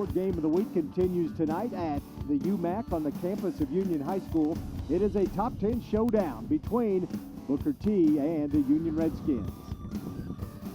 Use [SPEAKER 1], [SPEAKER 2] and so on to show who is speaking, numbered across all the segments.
[SPEAKER 1] Ford Game of the Week continues tonight at the UMAC on the campus of Union High School. It is a top 10 showdown between Booker T and the Union Redskins.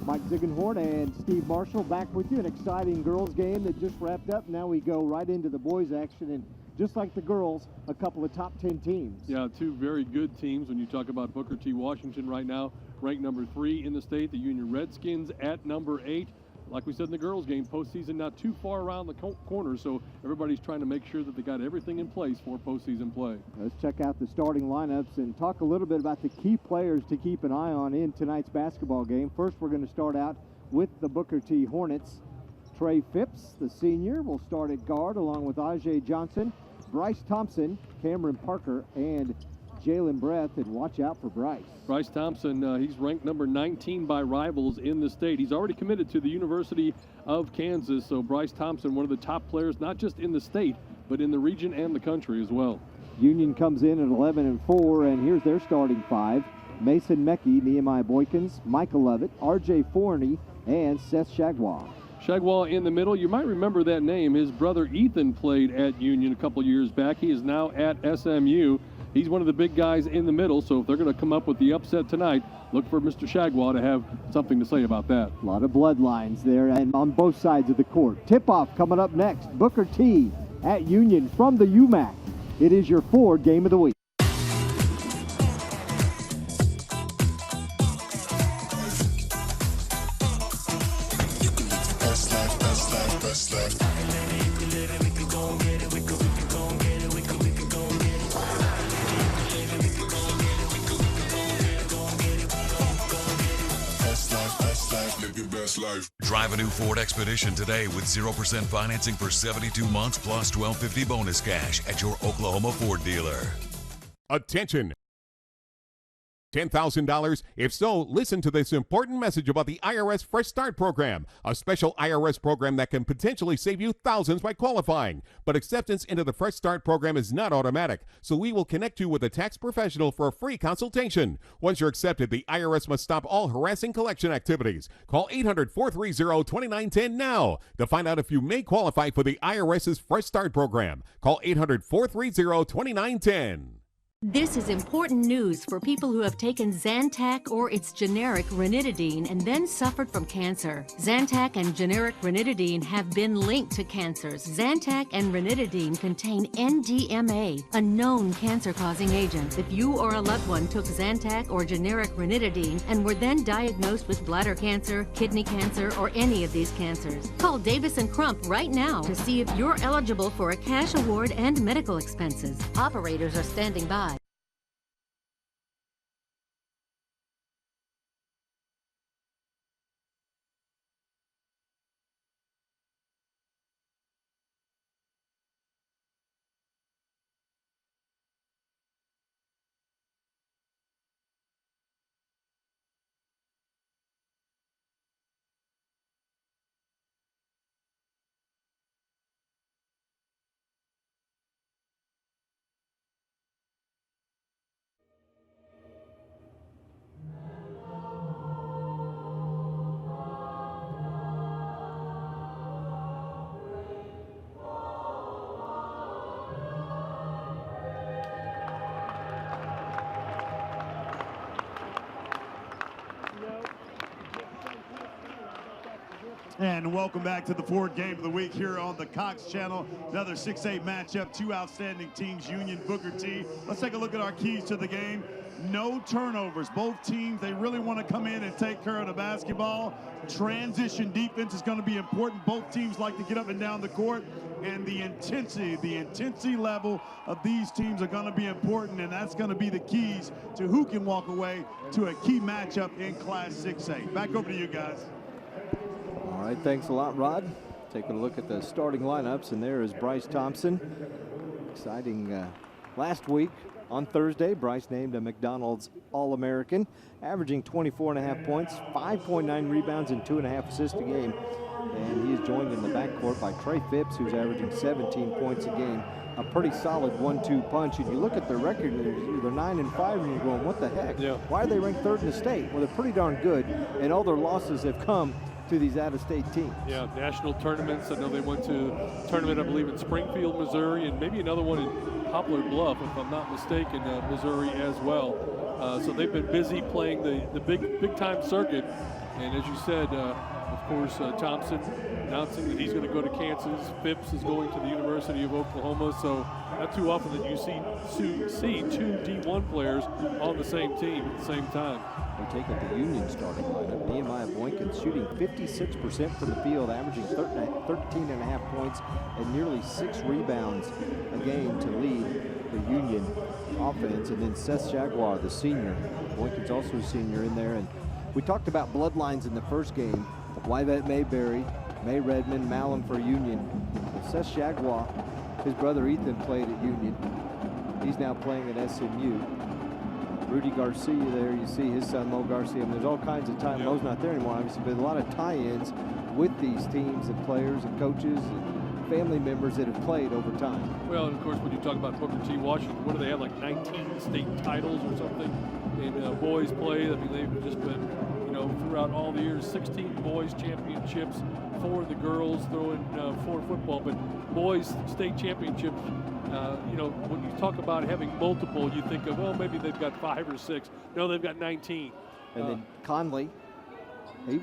[SPEAKER 1] Mike Ziegenhorn and Steve Marshall back with you. An exciting girls game that just wrapped up. Now we go right into the boys action, and just like the girls, a couple of top 10 teams.
[SPEAKER 2] Yeah, two very good teams when you talk about Booker T. Washington right now, ranked number 3 in the state. The Union Redskins at number 8. Like we said in the girls game, postseason not too far around the corner, so everybody's trying to make sure that they got everything in place for postseason play.
[SPEAKER 1] Let's check out the starting lineups and talk a little bit about the key players to keep an eye on in tonight's basketball game. First, we're going to start out with the Booker T. Hornets. Trey Phipps, the senior, will start at guard along with Ajay Johnson, Bryce Thompson, Cameron Parker, and Jalen Breath, and watch out for Bryce.
[SPEAKER 2] Bryce Thompson, he's ranked number 19 by Rivals in the state. He's already committed to the University of Kansas, so Bryce Thompson, one of the top players, not just in the state, but in the region and the country as well.
[SPEAKER 1] Union comes in at 11-4, and here's their starting 5. Mason Meckie, Nehemiah Boykins, Michael Lovett, R.J. Forney, and Seth Shagwal.
[SPEAKER 2] Shagwal in the middle. You might remember that name. His brother Ethan played at Union a couple years back. He is now at SMU. He's one of the big guys in the middle, so if they're going to come up with the upset tonight, look for Mr. Shagwal to have something to say about that.
[SPEAKER 1] A lot of bloodlines there and on both sides of the court. Tip-off coming up next. Booker T at Union from the UMAC. It is your Ford Game of the Week.
[SPEAKER 3] Drive a new Ford Expedition today with 0% financing for 72 months plus $1,250 bonus cash at your Oklahoma Ford dealer.
[SPEAKER 4] Attention! $10,000? If so, listen to this important message about the IRS Fresh Start Program, a special IRS program that can potentially save you thousands by qualifying. But acceptance into the Fresh Start Program is not automatic, so we will connect you with a tax professional for a free consultation. Once you're accepted, the IRS must stop all harassing collection activities. Call 800-430-2910 now to find out if you may qualify for the IRS's Fresh Start Program. Call 800-430-2910.
[SPEAKER 5] This is important news for people who have taken ZANTAC or its generic ranitidine and then suffered from cancer. ZANTAC and generic ranitidine have been linked to cancers. ZANTAC and ranitidine contain NDMA, a known cancer-causing agent. If you or a loved one took ZANTAC or generic ranitidine and were then diagnosed with bladder cancer, kidney cancer, or any of these cancers, call Davis & Crump right now to see if you're eligible for a cash award and medical expenses. Operators are standing by.
[SPEAKER 6] And welcome back to the Ford Game of the Week here on the Cox Channel. Another 6-8 matchup, two outstanding teams, Union, Booker T. Let's take a look at our keys to the game. No turnovers. Both teams, they really want to come in and take care of the basketball. Transition defense is going to be important. Both teams like to get up and down the court. And the intensity level of these teams are going to be important, and that's going to be the keys to who can walk away to a key matchup in Class 6A. Back over to you guys.
[SPEAKER 1] All right, thanks a lot, Rod. Taking a look at the starting lineups, and there is Bryce Thompson. Exciting last week on Thursday, Bryce named a McDonald's All-American, averaging 24.5 points, 5.9 rebounds, and 2.5 assists a game. And he is joined in the backcourt by Trey Phipps, who's averaging 17 points a game. A pretty solid 1-2 punch. If you look at their record, they're either 9-5, and you're going, what the heck?
[SPEAKER 2] Yeah.
[SPEAKER 1] Why are they ranked third in the state? Well, they're pretty darn good, and all their losses have come to these out-of-state teams.
[SPEAKER 2] Yeah, national tournaments. I know they went to a tournament, I believe, in Springfield, Missouri, and maybe another one in Poplar Bluff, if I'm not mistaken, Missouri as well. So they've been busy playing the big-time circuit. And as you said, of course, Thompson announcing that he's going to go to Kansas. Phipps is going to the University of Oklahoma. So not too often that you see two D1 players on the same team at the same time.
[SPEAKER 1] We're taking the Union starting lineup. Nehemiah Boykins shooting 56% from the field, averaging 13.5 points and nearly 6 rebounds a game to lead the Union offense. And then Seth Jaguar, the senior. Boykins also a senior in there. And we talked about bloodlines in the first game. Wyvette Mayberry, May Redmond, Malum for Union. Seth Jaguar, his brother Ethan played at Union. He's now playing at SMU. Rudy Garcia there, you see his son Mo Garcia. And there's all kinds of time. Mo's not there anymore, obviously, but a lot of tie-ins with these teams and players and coaches and family members that have played over time.
[SPEAKER 2] Well, and of course, when you talk about Booker T. Washington, what do they have, like 19 state titles or something in boys play? I mean, they've just been, throughout all the years, 16 boys championships, 4 the girls, throwing 4 football, but boys state championships. When you talk about having multiple, you think of, well, maybe they've got 5 or 6. No, they've got 19.
[SPEAKER 1] And then Conley,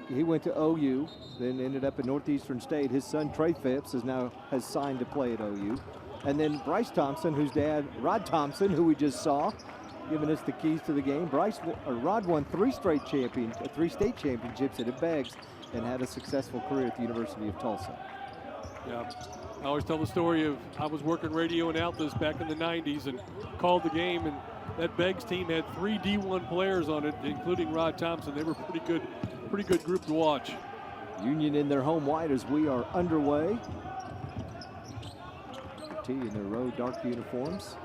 [SPEAKER 1] he went to OU, then ended up at Northeastern State. His son Trey Phipps has signed to play at OU. And then Bryce Thompson, whose dad, Rod Thompson, who we just saw, giving us the keys to the game. Rod won 3 state championships at Beggs and had a successful career at the University of Tulsa.
[SPEAKER 2] Yeah, I always tell the story of I was working radio in Altus back in the 90s and called the game, and that Beggs team had 3 D1 players on it, including Rod Thompson. They were pretty good group to watch.
[SPEAKER 1] Union in their home white as we are underway. T in their road dark uniforms.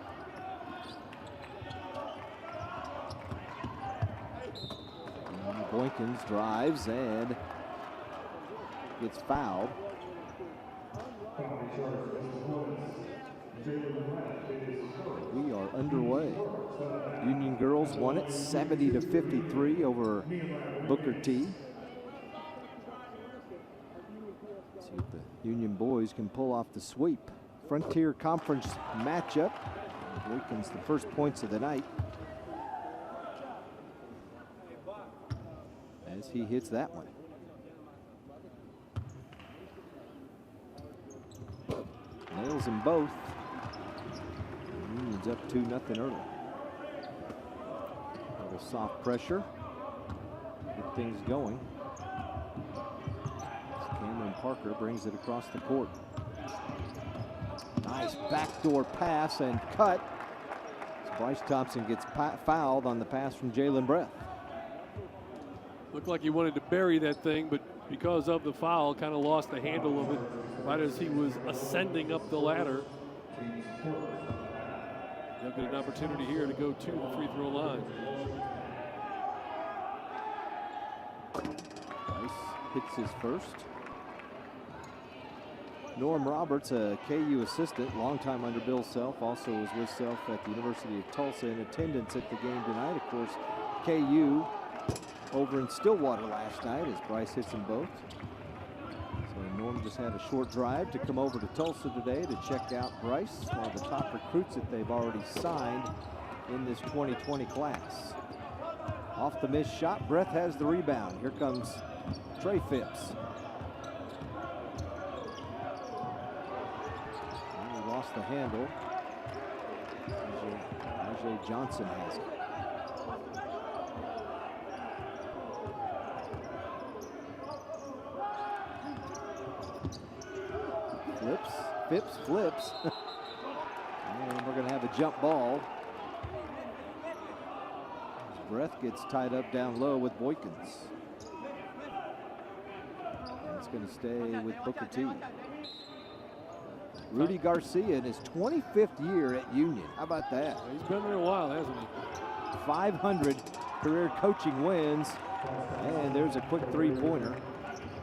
[SPEAKER 1] Boykins drives and gets fouled. We are underway. Union girls won it 70-53 over Booker T. See if the Union boys can pull off the sweep. Frontier Conference matchup. Boykins the first points of the night, as he hits that one. Nails them both. Union's up 2-0 early. A little soft pressure. Get things going. Cameron Parker brings it across the court. Nice backdoor pass and cut. Bryce Thompson gets fouled on the pass from Jalen Breath.
[SPEAKER 2] Looked like he wanted to bury that thing, but because of the foul, kind of lost the handle of it right as he was ascending up the ladder. He'll get an opportunity here to go to the free throw line.
[SPEAKER 1] Bryce hits his first. Norm Roberts, a KU assistant, longtime under Bill Self, also was with Self at the University of Tulsa, in attendance at the game tonight. Of course, KU over in Stillwater last night as Bryce hits them both. So Norm just had a short drive to come over to Tulsa today to check out Bryce, one of the top recruits that they've already signed in this 2020 class. Off the missed shot, Breath has the rebound. Here comes Trey Phipps. He lost the handle. Ajay Johnson has it. Phipps flips. And we're going to have a jump ball. Breath gets tied up down low with Boykins. And it's going to stay with Booker T. Rudy Garcia in his 25th year at Union. How about that?
[SPEAKER 2] He's been there a while, hasn't he?
[SPEAKER 1] 500 career coaching wins. And there's a quick three-pointer.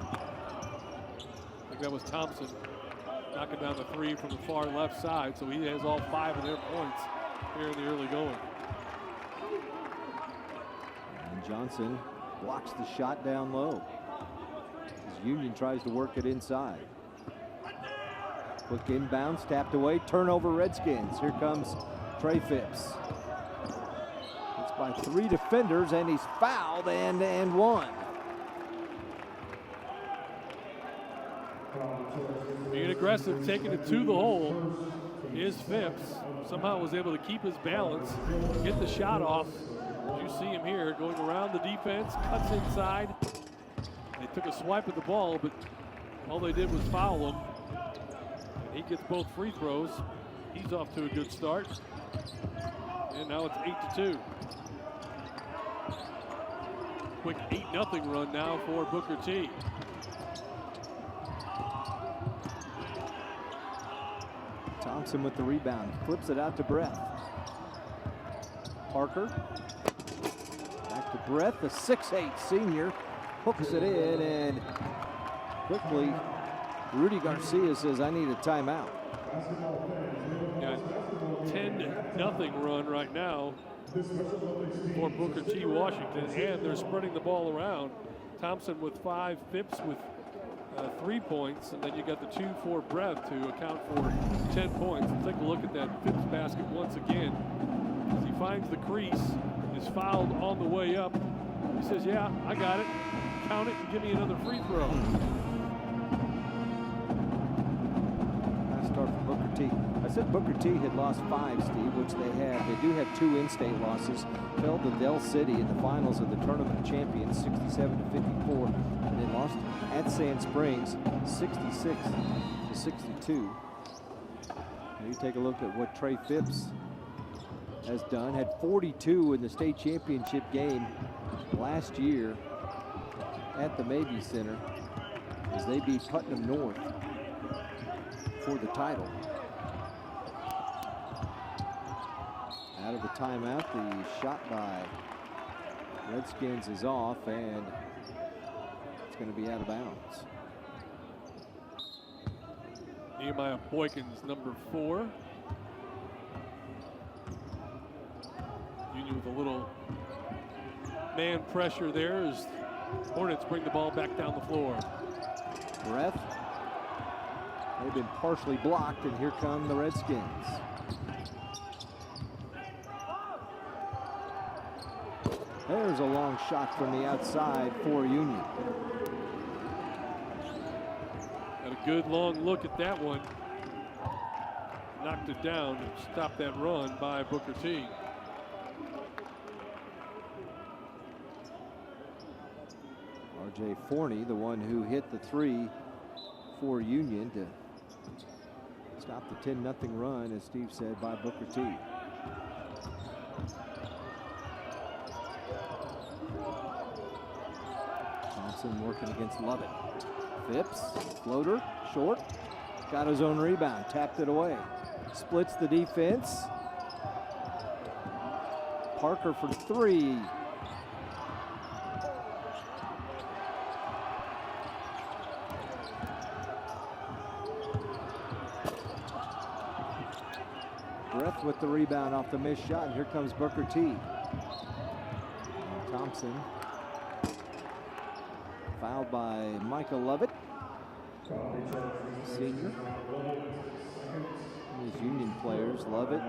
[SPEAKER 2] I think that was Thompson knocking down the 3 from the far left side, so he has all 5 of their points here in the early going. And
[SPEAKER 1] Johnson blocks the shot down low. Union tries to work it inside. Quick inbounds, tapped away, turnover Redskins. Here comes Trey Phipps. It's by 3 defenders, and he's fouled and one.
[SPEAKER 2] Being aggressive, taking it to the hole is Phipps. Somehow was able to keep his balance, get the shot off. As you see him here, going around the defense, cuts inside. They took a swipe at the ball, but all they did was foul him. And he gets both free throws. He's off to a good start. And now it's 8-2. Quick 8-0 run now for Booker T.
[SPEAKER 1] Thompson with the rebound, flips it out to Breath. Parker, back to Breath, the 6'8" senior, hooks it in, and quickly, Rudy Garcia says, I need a timeout.
[SPEAKER 2] Got 10-0 run right now for Booker T. Washington, and they're spreading the ball around. Thompson with 5, Phipps with 3 points, and then you got the 2 for Breath to account for 10 points. Let's take a look at that Phipps basket once again. As he finds the crease, is fouled on the way up. He says, yeah, I got it. Count it and give me another free throw.
[SPEAKER 1] Nice start for Booker T. I said Booker T had lost 5, Steve, which they have. They do have 2 in-state losses. Fell to Del City in the finals of the Tournament Champions, 67-54. And then lost at Sand Springs, 66-62. Now you take a look at what Trey Phipps has done. Had 42 in the state championship game last year at the Mabee Center as they beat Putnam North for the title. Out of the timeout, the shot by Redskins is off, and it's going to be out of bounds.
[SPEAKER 2] Nehemiah Boykins, number 4. Union with a little man pressure there as Hornets bring the ball back down the floor.
[SPEAKER 1] Breath. They've been partially blocked, and here come the Redskins. There's a long shot from the outside for Union.
[SPEAKER 2] Got a good long look at that one. Knocked it down and stopped that run by Booker T.
[SPEAKER 1] R.J. Forney, the one who hit the 3 for Union to stop the 10-0 run, as Steve said, by Booker T. Thompson working against Lovett. Phipps, floater, short, got his own rebound, tapped it away. Splits the defense. Parker for 3. Breath with the rebound off the missed shot, and here comes Booker T. And Thompson fouled by Micah Lovett, senior. These Union players, Lovett,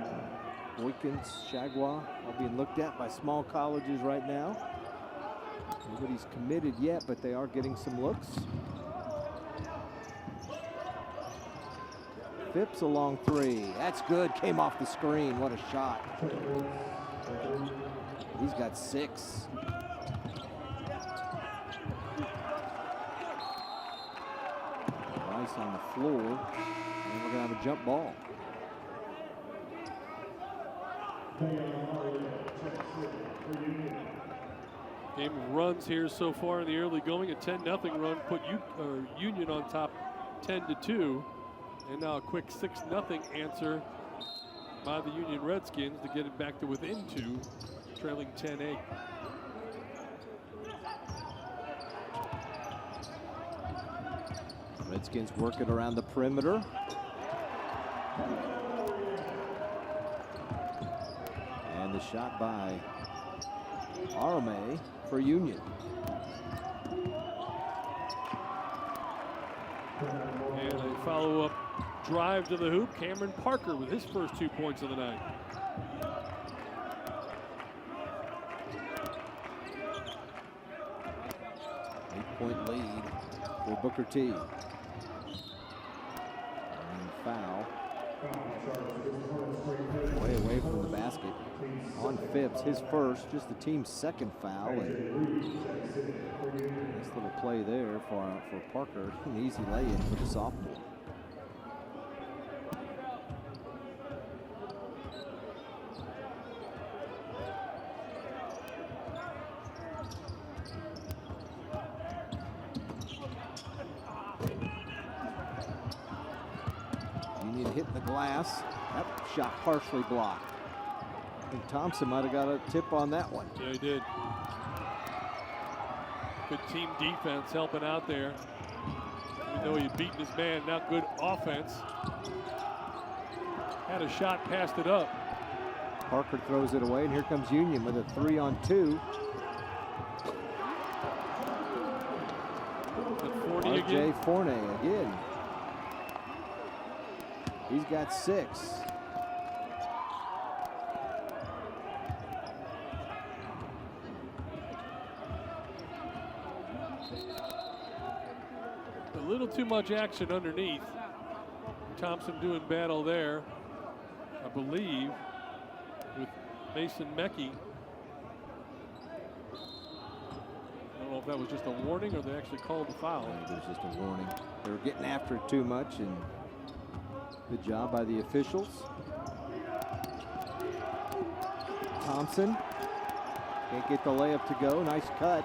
[SPEAKER 1] Boykins, Shagwa, all being looked at by small colleges right now. Nobody's committed yet, but they are getting some looks. Phipps a long 3. That's good. Came off the screen. What a shot. He's got 6. Rice on the floor. And we're going to have a jump ball.
[SPEAKER 2] Game of runs here so far in the early going. A 10-0 run put Union on top 10-2. And now a quick 6-0 answer by the Union Redskins to get it back to within 2, trailing 10-8.
[SPEAKER 1] Redskins working around the perimeter. And the shot by Arame for Union.
[SPEAKER 2] And a follow-up drive to the hoop. Cameron Parker with his first 2 points of the night.
[SPEAKER 1] Eight-point lead for Booker T. And foul. Way away from the basket on Phipps, his first, just the team's second foul. And nice little play there for Parker. An easy lay-in for the sophomore. Union hitting the glass. That shot partially blocked. I think Thompson might have got a tip on that one.
[SPEAKER 2] Yeah, he did. Good team defense helping out there. Even though he had beaten his man, now good offense. Had a shot, passed it up.
[SPEAKER 1] Parker throws it away, and here comes Union with a 3-on-2. R.J. Fournier again. He's got 6.
[SPEAKER 2] A little too much action underneath. Thompson doing battle there, I believe, with Mason Meckie. I don't know if that was just a warning or they actually called the foul.
[SPEAKER 1] I think it was just a warning. They were getting after it too much, and good job by the officials. Thompson can't get the layup to go. Nice cut.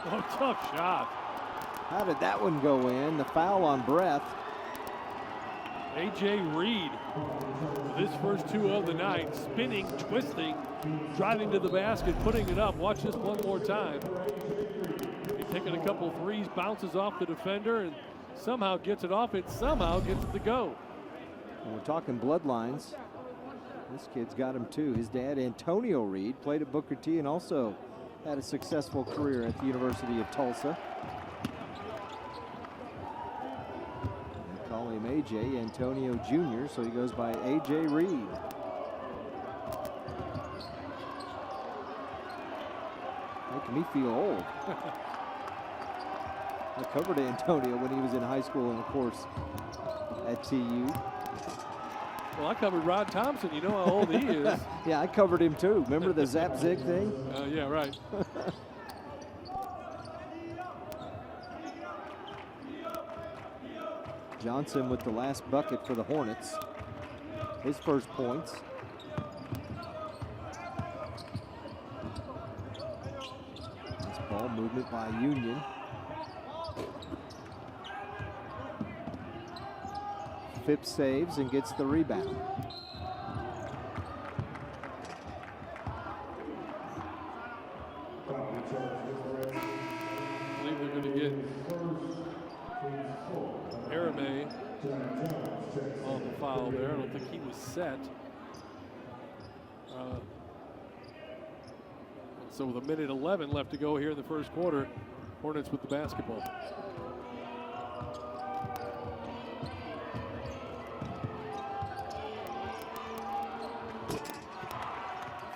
[SPEAKER 2] Oh, tough shot.
[SPEAKER 1] How did that one go in? The foul on Breath.
[SPEAKER 2] A.J. Reed with his first 2 of the night, spinning, twisting, driving to the basket, putting it up. Watch this one more time. He's taking a couple threes, bounces off the defender, and somehow gets it off it, somehow gets it to go.
[SPEAKER 1] And we're talking bloodlines. This kid's got him too. His dad, Antonio Reed, played at Booker T and also had a successful career at the University of Tulsa. They call him AJ, Antonio Jr., so he goes by AJ Reed. Making me feel old. I covered Antonio when he was in high school and, of course, at TU.
[SPEAKER 2] Well, I covered Rod Thompson. You know how old he is.
[SPEAKER 1] Yeah, I covered him too. Remember the zap zig thing?
[SPEAKER 2] Yeah, right.
[SPEAKER 1] Johnson with the last bucket for the Hornets. His first points. Nice ball movement by Union. Phipps saves and gets the rebound.
[SPEAKER 2] I believe they're going to get Arame on the foul there. I don't think he was set. So with 1:11 left to go here in the first quarter, Hornets with the basketball.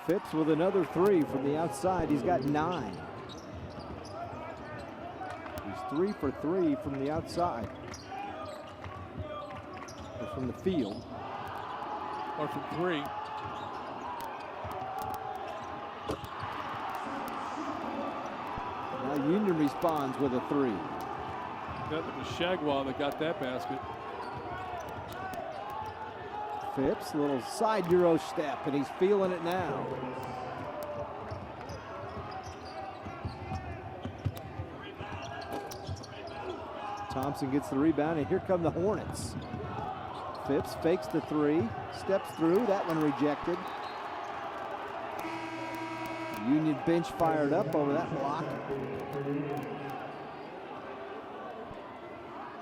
[SPEAKER 1] Phipps with another 3 from the outside. He's got 9. He's 3 for 3 from the outside. Or from the field.
[SPEAKER 2] Or from 3.
[SPEAKER 1] Now Union responds with a 3.
[SPEAKER 2] That was Shagwa that got that basket.
[SPEAKER 1] Phipps, little side Euro step, and he's feeling it now. Thompson gets the rebound, and here come the Hornets. Phipps fakes the 3, steps through, that one rejected. Union bench fired up over that block.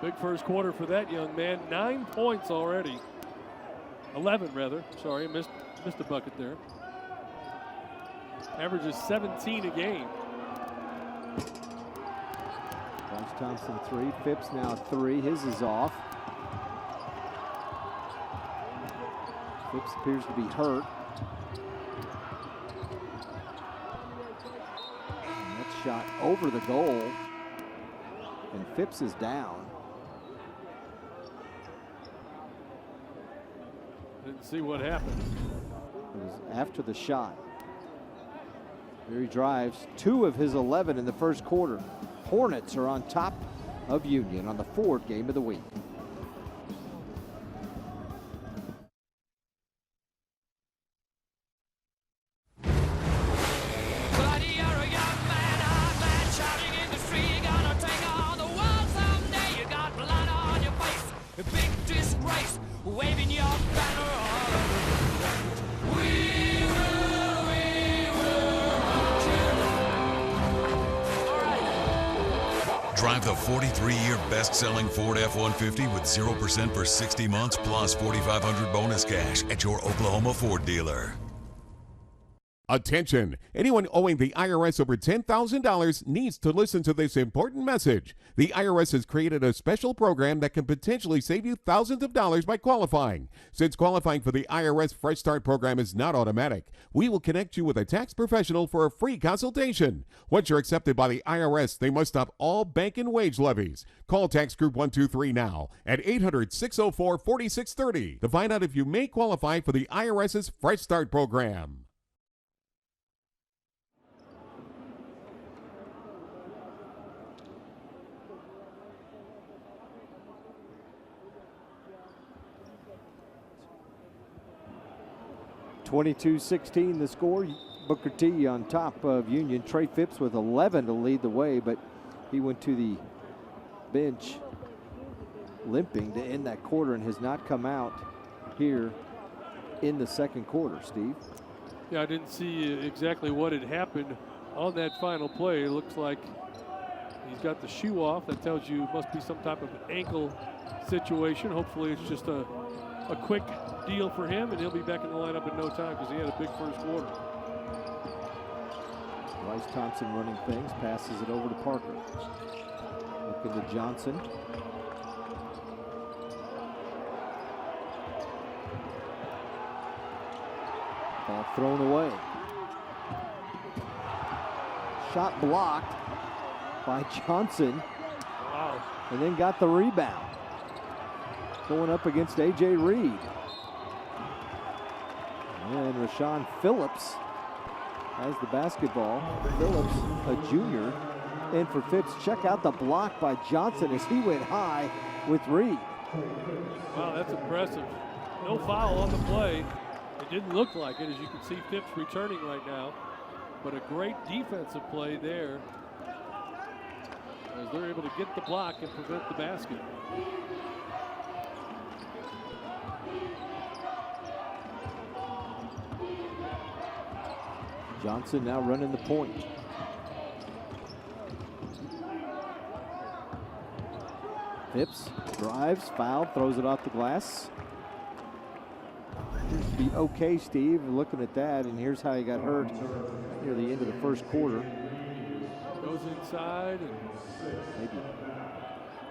[SPEAKER 2] Big first quarter for that young man. 9 points already. 11 rather. Sorry, missed a bucket there. Averages 17 a game.
[SPEAKER 1] Bryce Thompson 3, Phipps now 3. His is off. Phipps appears to be hurt. And that shot over the goal. And Phipps is down.
[SPEAKER 2] Didn't see what happened.
[SPEAKER 1] It was after the shot. Here he drives 2 of his 11 in the first quarter. Hornets are on top of Union on the Ford game of the week.
[SPEAKER 3] Drive the 43-year best-selling Ford F-150 with 0% for 60 months plus $4,500 bonus cash at your Oklahoma Ford dealer.
[SPEAKER 4] Attention! Anyone owing the IRS over $10,000 needs to listen to this important message. The IRS has created a special program that can potentially save you thousands of dollars by qualifying. Since qualifying for the IRS Fresh Start program is not automatic, we will connect you with a tax professional for a free consultation. Once you're accepted by the IRS, they must stop all bank and wage levies. Call Tax Group 123 now at 800-604-4630 to find out if you may qualify for the IRS's Fresh Start program.
[SPEAKER 1] (22-16) the score. Booker T on top of Union. Trey Phipps with 11 to lead the way, but he went to the bench limping to end that quarter and has not come out here in the second quarter, Steve.
[SPEAKER 2] Yeah, I didn't see exactly what had happened on that final play. It looks like he's got the shoe off. That tells you it must be some type of ankle situation. Hopefully it's just a quick deal for him, and he'll be back in the lineup in no time because he had a big first quarter.
[SPEAKER 1] Bryce Thompson running things, passes it over to Parker. Looking to Johnson. Ball thrown away. Shot blocked by Johnson.
[SPEAKER 2] Wow.
[SPEAKER 1] And then got the rebound. Going up against A.J. Reed. And Rashawn Phillips has the basketball. Phillips, a junior. And for Phipps, check out the block by Johnson as he went high with Reed.
[SPEAKER 2] Wow, that's impressive. No foul on the play. It didn't look like it, as you can see Phipps returning right now. But a great defensive play there as they're able to get the block and prevent the basket.
[SPEAKER 1] Johnson now running the point. Phipps drives, fouled, throws it off the glass. Appears to be okay, Steve, looking at that, and here's how he got hurt near the end of the first quarter.
[SPEAKER 2] Goes inside and
[SPEAKER 1] maybe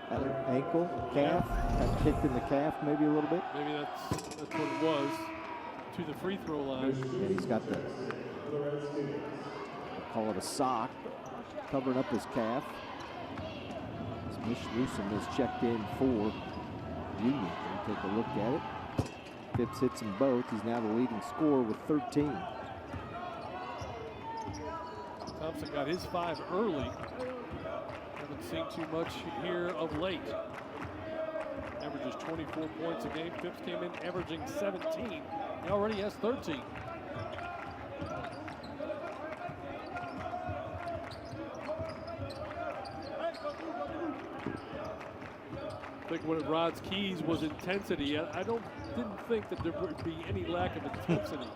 [SPEAKER 1] at an ankle, calf, got kicked in the calf maybe a little bit.
[SPEAKER 2] maybe that's what it was, to the free throw line.
[SPEAKER 1] And he's got the, we'll call it a sock, covering up his calf. Mitch Newsom is checked in for Union. We'll take a look at it. Phipps hits them both. He's now the leading scorer with 13.
[SPEAKER 2] Thompson got his 5 early. Haven't seen too much here of late. Averages 24 points a game. Phipps came in averaging 17. He already has 13. I think one of Rod's keys was intensity. I didn't think that there would be any lack of intensity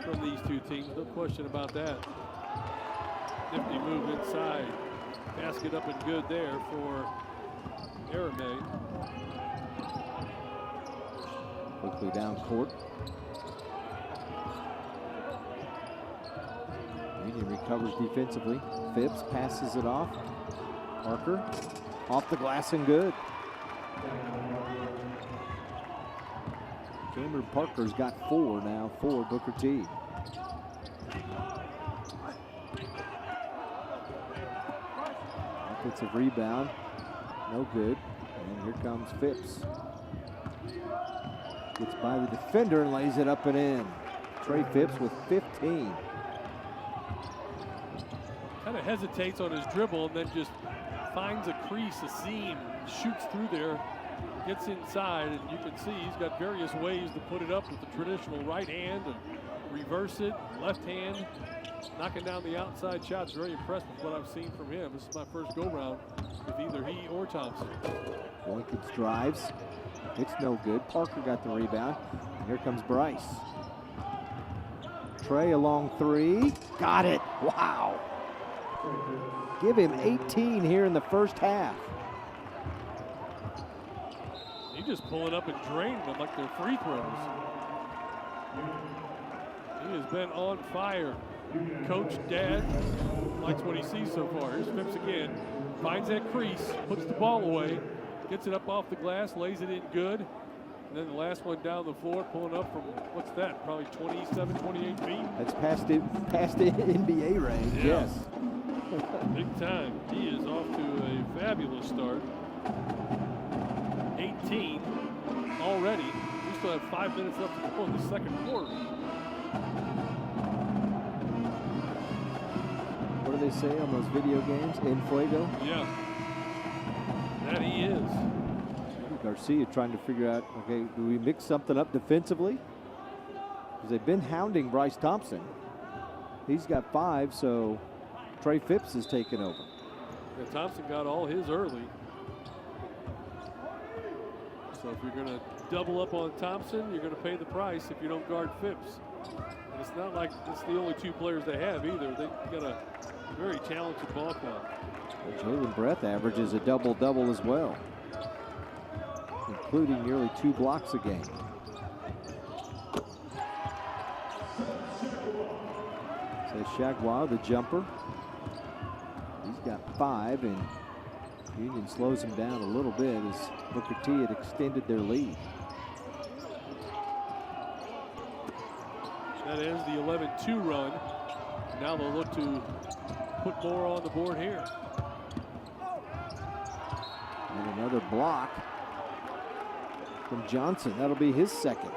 [SPEAKER 2] from these two teams. No question about that. Nifty move inside. Basket up and good there for Aramay.
[SPEAKER 1] Quickly down court. Union recovers defensively. Phipps passes it off. Parker off the glass and good. Cameron Parker's got 4 now for Booker T. Offensive rebound, no good. And here comes Phipps. Gets by the defender and lays it up and in. Trey Phipps with 15.
[SPEAKER 2] Kind of hesitates on his dribble and then just finds a crease, a seam, shoots through there, gets inside, and you can see he's got various ways to put it up with the traditional right hand and reverse it, left hand, knocking down the outside shots. Very impressed with what I've seen from him. This is my first go-round with either he or Thompson.
[SPEAKER 1] Boykins drives. It's no good. Parker got the rebound. And here comes Bryce. Trey a long 3. Got it. Wow. Give him 18 here in the first half.
[SPEAKER 2] He just pulling up and draining them like they're free throws. He has been on fire. Coach Dad likes what he sees so far. Here's Phipps again. Finds that crease, puts the ball away, gets it up off the glass, lays it in good. And then the last one down the floor, pulling up from, what's that, probably 27, 28 feet?
[SPEAKER 1] That's past the NBA range,
[SPEAKER 2] Yeah.
[SPEAKER 1] yes.
[SPEAKER 2] Big time. He is off to a fabulous start. 18 already. We still have 5 minutes left to go in the second quarter.
[SPEAKER 1] What do they say on those video games? En fuego?
[SPEAKER 2] Yeah. That he is.
[SPEAKER 1] Garcia trying to figure out, okay, do we mix something up defensively? Because they've been hounding Bryce Thompson. He's got 5, so Trey Phipps has taken over.
[SPEAKER 2] Yeah, Thompson got all his early. So if you're going to double up on Thompson, you're going to pay the price if you don't guard Phipps. And it's not like it's the only 2 players they have either. They've got a very talented ball club.
[SPEAKER 1] Well, Jalen Breath averages a double-double as well, including nearly 2 blocks a game. So Shagwa, the jumper. He's got 5, and Union slows him down a little bit as Booker T had extended their lead.
[SPEAKER 2] That ends the 11-2 run. Now they'll look to put more on the board here.
[SPEAKER 1] And another block from Johnson. That'll be his second.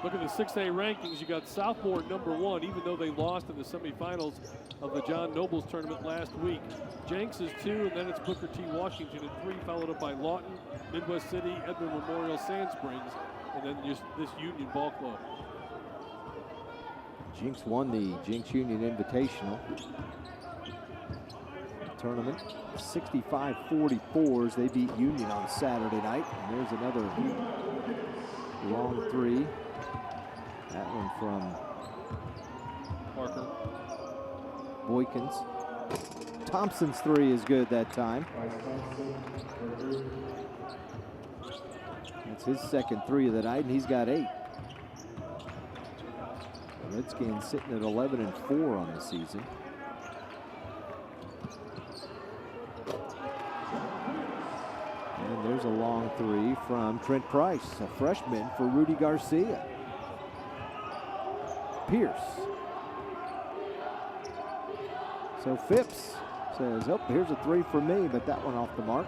[SPEAKER 2] Look at the 6A rankings. You got Southmore #1, even though they lost in the semifinals of the John Nobles tournament last week. Jenks is 2, and then it's Booker T. Washington at 3, followed up by Lawton, Midwest City, Edmond Memorial, Sand Springs, and then just this Union ball club.
[SPEAKER 1] Jenks won the Jenks Union Invitational tournament 65-44 as they beat Union on Saturday night. And there's another long 3. That one from
[SPEAKER 2] Parker.
[SPEAKER 1] Boykins. Thompson's 3 is good that time. That's his second 3 of the night, and he's got 8. The Redskins sitting at 11-4 on the season. And there's a long 3 from Trent Price, a freshman for Rudy Garcia. Pierce. So Phipps says, oh, here's a 3 for me, but that one off the mark.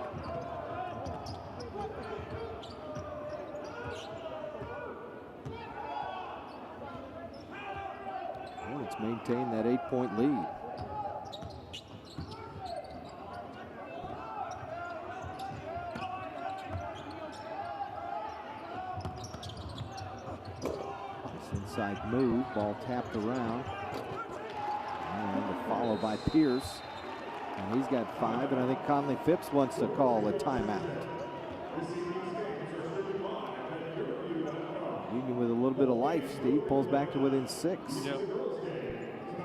[SPEAKER 1] Hornets maintain that 8-point lead. Inside move, ball tapped around. And followed by Pierce. And he's got 5, and I think Conley Phipps wants to call a timeout. Union with a little bit of life, Steve pulls back to within 6.
[SPEAKER 2] Yep.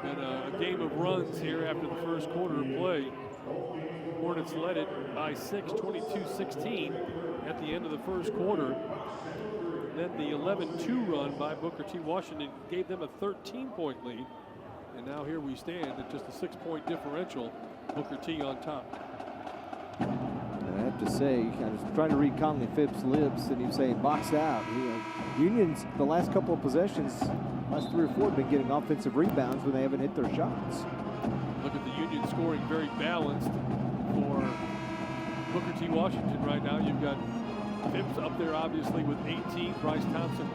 [SPEAKER 2] Been a game of runs here after the first quarter of play. Hornets led it by 6, 22-16 at the end of the first quarter. Then the 11-2 run by Booker T. Washington gave them a 13-point lead. And now here we stand at just a 6-point differential. Booker T on top.
[SPEAKER 1] I have to say, I was trying to read Conley Phipps' lips, and he was saying box out. Union's the last couple of possessions, last 3 or 4, have been getting offensive rebounds when they haven't hit their shots.
[SPEAKER 2] Look at the Union scoring very balanced for Booker T. Washington right now. You've got Phipps up there obviously with 18, Bryce Thompson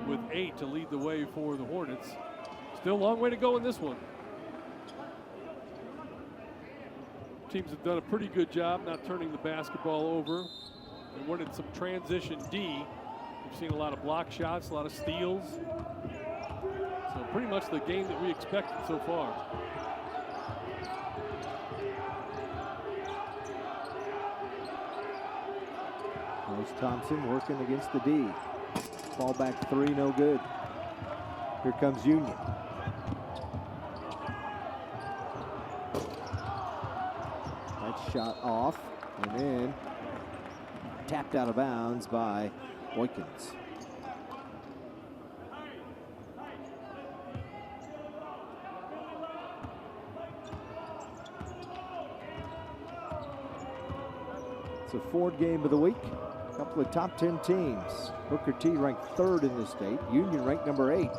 [SPEAKER 2] with 8 to lead the way for the Hornets. Still a long way to go in this one. Teams have done a pretty good job not turning the basketball over. They wanted some transition D. We've seen a lot of block shots, a lot of steals. So pretty much the game that we expected so far.
[SPEAKER 1] Bryce Thompson working against the D. Ball back 3, no good. Here comes Union. That shot off, and then tapped out of bounds by Boykins. It's a Ford game of the week. A couple of top 10 teams. Booker T ranked 3rd in the state. Union ranked number 8.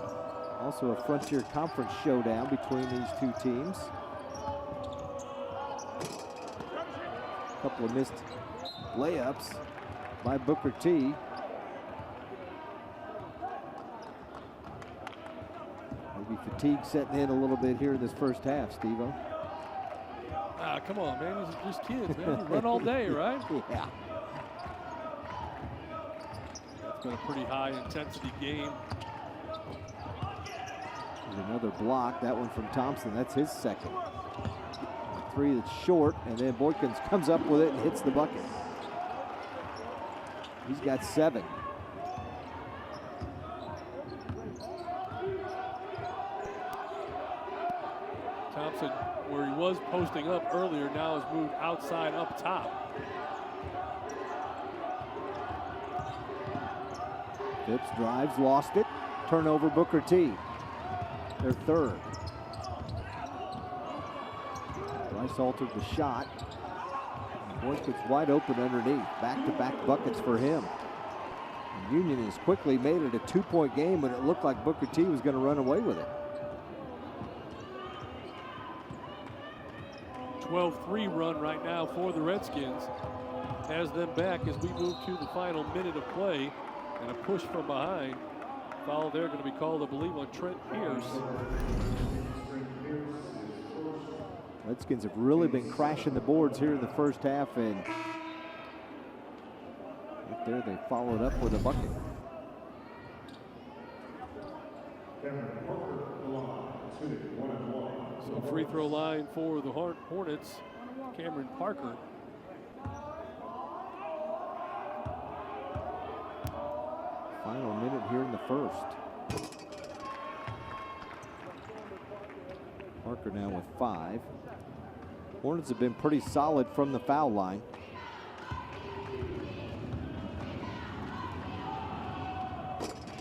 [SPEAKER 1] Also a Frontier Conference showdown between these two teams. A couple of missed layups by Booker T. Maybe fatigue setting in a little bit here in this first half, Steve-O.
[SPEAKER 2] Come on, man. These are just kids, man. You run all day, right?
[SPEAKER 1] Yeah.
[SPEAKER 2] It's been a pretty high intensity game.
[SPEAKER 1] There's another block. That one from Thompson. That's his second. A 3 that's short, and then Boykins comes up with it and hits the bucket. He's got 7.
[SPEAKER 2] Thompson, where he was posting up earlier, now has moved outside up top.
[SPEAKER 1] Phipps drives, lost it. Turnover, Booker T. Their 3rd. Bryce altered the shot. Boykins wide open underneath. Back-to-back buckets for him. And Union has quickly made it a 2-point game when it looked like Booker T was going to run away with it.
[SPEAKER 2] 12-3 run right now for the Redskins. Has them back as we move to the final minute of play. And a push from behind. Foul there going to be called, I believe, on Trent Pierce.
[SPEAKER 1] Redskins have really been crashing the boards here in the first half, and right there they followed up with a bucket.
[SPEAKER 2] So free throw line for the Hornets, Cameron Parker.
[SPEAKER 1] Final minute here in the first. Parker now with 5. Hornets have been pretty solid from the foul line.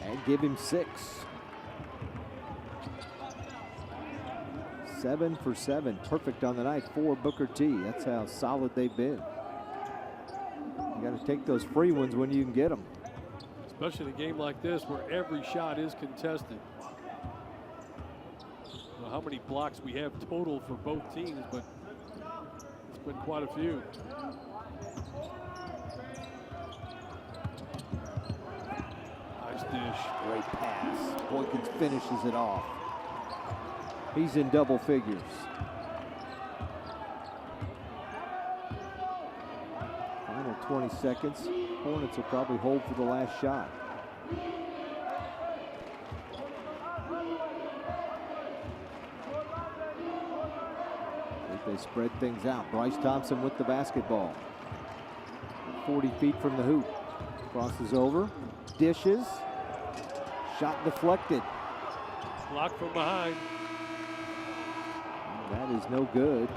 [SPEAKER 1] And give him 6. 7 for 7. Perfect on the night for Booker T. That's how solid they've been. You got to take those free ones when you can get them.
[SPEAKER 2] Especially in a game like this where every shot is contested. I don't know how many blocks we have total for both teams, but it's been quite a few. Nice dish.
[SPEAKER 1] Great pass. Boykins finishes it off. He's in double figures. Final 20 seconds. Hornets will probably hold for the last shot. They spread things out. Bryce Thompson with the basketball. 40 feet from the hoop. Crosses over. Dishes. Shot deflected.
[SPEAKER 2] Blocked from behind.
[SPEAKER 1] That is no good.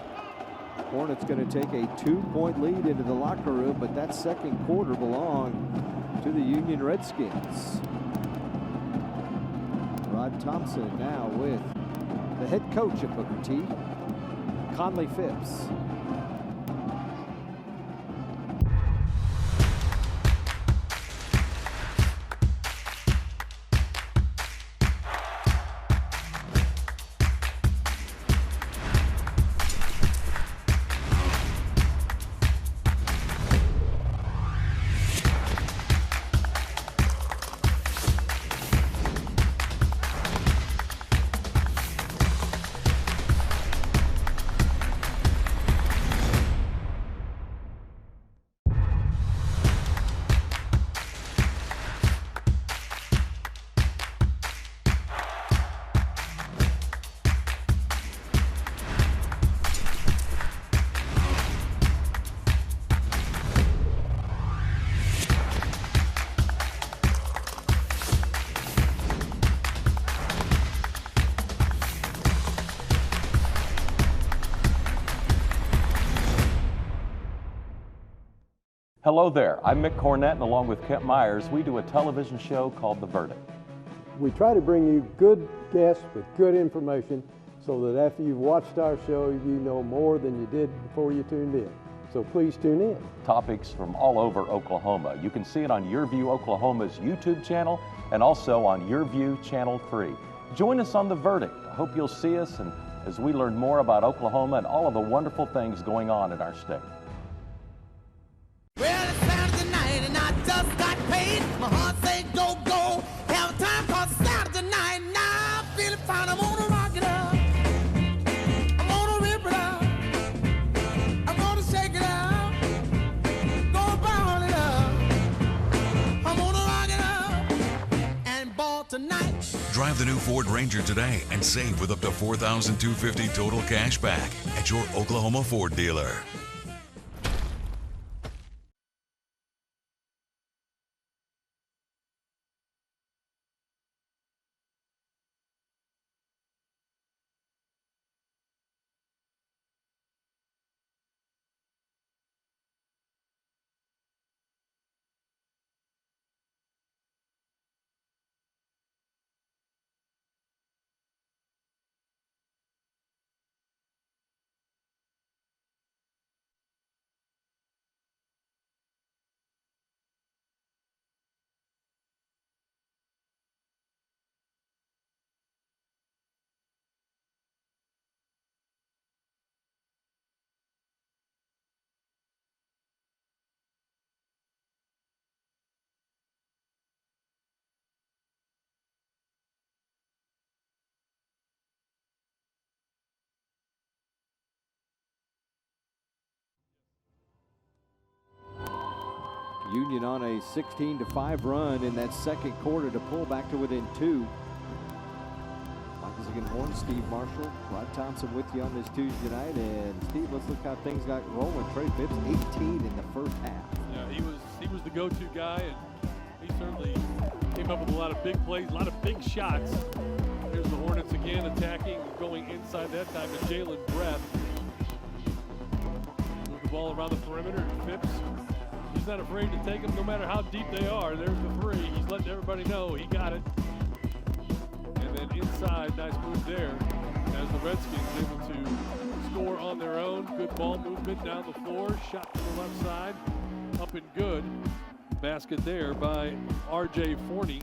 [SPEAKER 1] Hornets going to take a 2-point lead into the locker room, but that second quarter belonged to the Union Redskins. Rod Thompson now with the head coach at Booker T, Conley Phipps.
[SPEAKER 7] Hello there, I'm Mick Cornett, and along with Kent Myers, we do a television show called The Verdict.
[SPEAKER 8] We try to bring you good guests with good information so that after you've watched our show, you know more than you did before you tuned in. So please tune in.
[SPEAKER 7] Topics from all over Oklahoma. You can see it on YurView Oklahoma's YouTube channel and also on YurView Channel 3. Join us on The Verdict. I hope you'll see us and as we learn more about Oklahoma and all of the wonderful things going on in our state.
[SPEAKER 9] Well, it's Saturday night and I just got paid. My heart say go, go. Have a time called Saturday night. Now I'm feeling fine. I'm gonna rock it up. I'm gonna rip it up. I'm gonna shake it up. Gonna ball it up. I'm gonna rock it up and ball tonight.
[SPEAKER 3] Drive the new Ford Ranger today and save with up to $4,250 total cash back at your Oklahoma Ford dealer.
[SPEAKER 1] Union on a 16-5 run in that second quarter to pull back to within 2. Michael Zigan-Horn, Steve Marshall, Rod Thompson with you on this Tuesday night. And Steve, let's look how things got rolling. Trey Phipps, 18 in the first half.
[SPEAKER 2] Yeah, he was the go-to guy, and he certainly came up with a lot of big plays, a lot of big shots. Here's the Hornets again attacking, going inside that time to Jalen Brett. Move the ball around the perimeter, Phipps. He's not afraid to take them no matter how deep they are. There's the three. He's letting everybody know he got it. And then inside, nice move there as the Redskins able to score on their own. Good ball movement down the floor. Shot to the left side. Up and good. Basket there by R.J. Forney.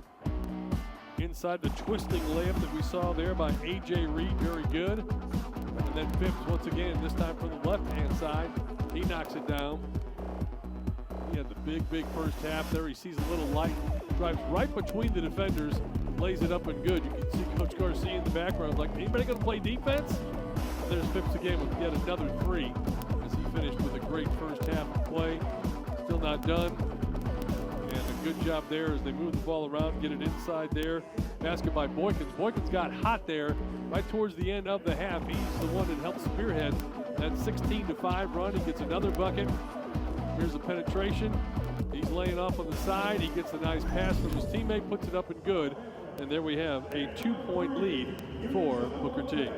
[SPEAKER 2] Inside the twisting layup that we saw there by A.J. Reed. Very good. And then Phipps once again, this time from the left-hand side. He knocks it down. He had the big first half there. He sees a little light, drives right between the defenders, lays it up and good. You can see Coach Garcia in the background like, anybody going to play defense? And there's Phipps again with yet another three as he finished with a great first half of play. Still not done. And a good job there as they move the ball around, get it inside there. Basket by Boykins. Boykins got hot there right towards the end of the half. He's the one that helped spearhead that 16-5 run. He gets another bucket. Here's the penetration. He's laying off on the side. He gets a nice pass from his teammate, puts it up and good. And there we have a 2-point lead for Booker T.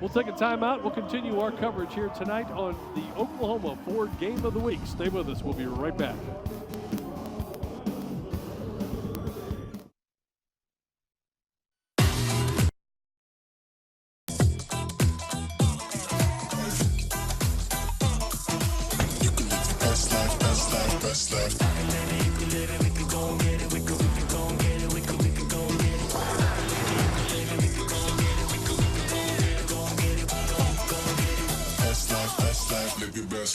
[SPEAKER 2] We'll take a timeout. We'll continue our coverage here tonight on the Oklahoma Ford Game of the Week. Stay with us. We'll be right back.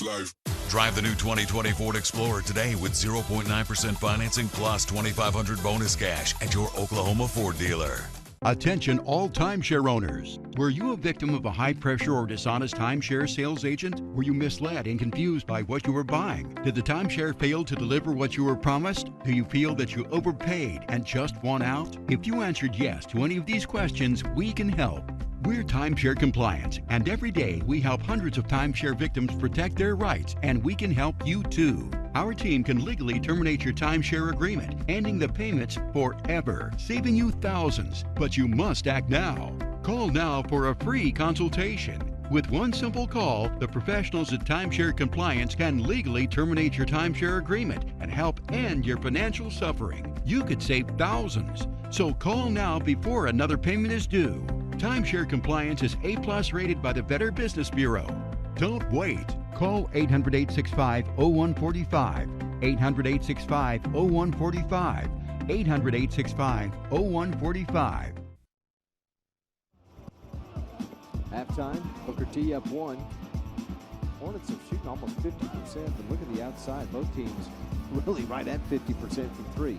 [SPEAKER 3] That's life. Drive the new 2020 Ford Explorer today with 0.9% financing plus $2,500 bonus cash at your Oklahoma Ford dealer.
[SPEAKER 10] Attention all timeshare owners. Were you a victim of a high-pressure or dishonest timeshare sales agent? Were you misled and confused by what you were buying? Did the timeshare fail to deliver what you were promised? Do you feel that you overpaid and just won out? If you answered yes to any of these questions, we can help. We're Timeshare Compliance, and every day we help hundreds of timeshare victims protect their rights, and we can help you too. Our team can legally terminate your timeshare agreement, ending the payments forever, saving you thousands. But you must act now. Call now for a free consultation. With one simple call, the professionals at Timeshare Compliance can legally terminate your timeshare agreement and help end your financial suffering. You could save thousands. So call now before another payment is due. Timeshare Compliance is A+ rated by the Better Business Bureau. Don't wait. Call 800-865-0145, 800-865-0145, 800-865-0145.
[SPEAKER 1] Halftime, Booker T up 1. Hornets are shooting almost 50%, but look at the outside. Both teams really right at 50% from 3.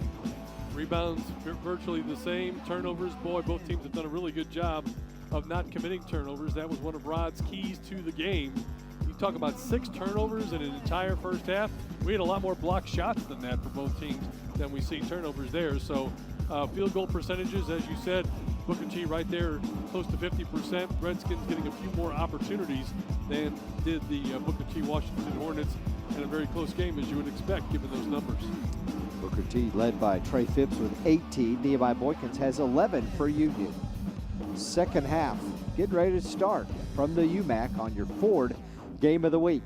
[SPEAKER 2] Rebounds virtually the same. Turnovers, boy, both teams have done a really good job of not committing turnovers. That was one of Rod's keys to the game. You talk about 6 turnovers in an entire first half. We had a lot more block shots than that for both teams than we see turnovers there. So field goal percentages, as you said, Booker T right there close to 50%. Redskins getting a few more opportunities than did the Booker T Washington Hornets in a very close game, as you would expect given those numbers.
[SPEAKER 1] Booker T led by Trey Phipps with 18. Nehemiah Boykins has 11 for Union. Second half, get ready to start from the UMAC on your Ford Game of the Week.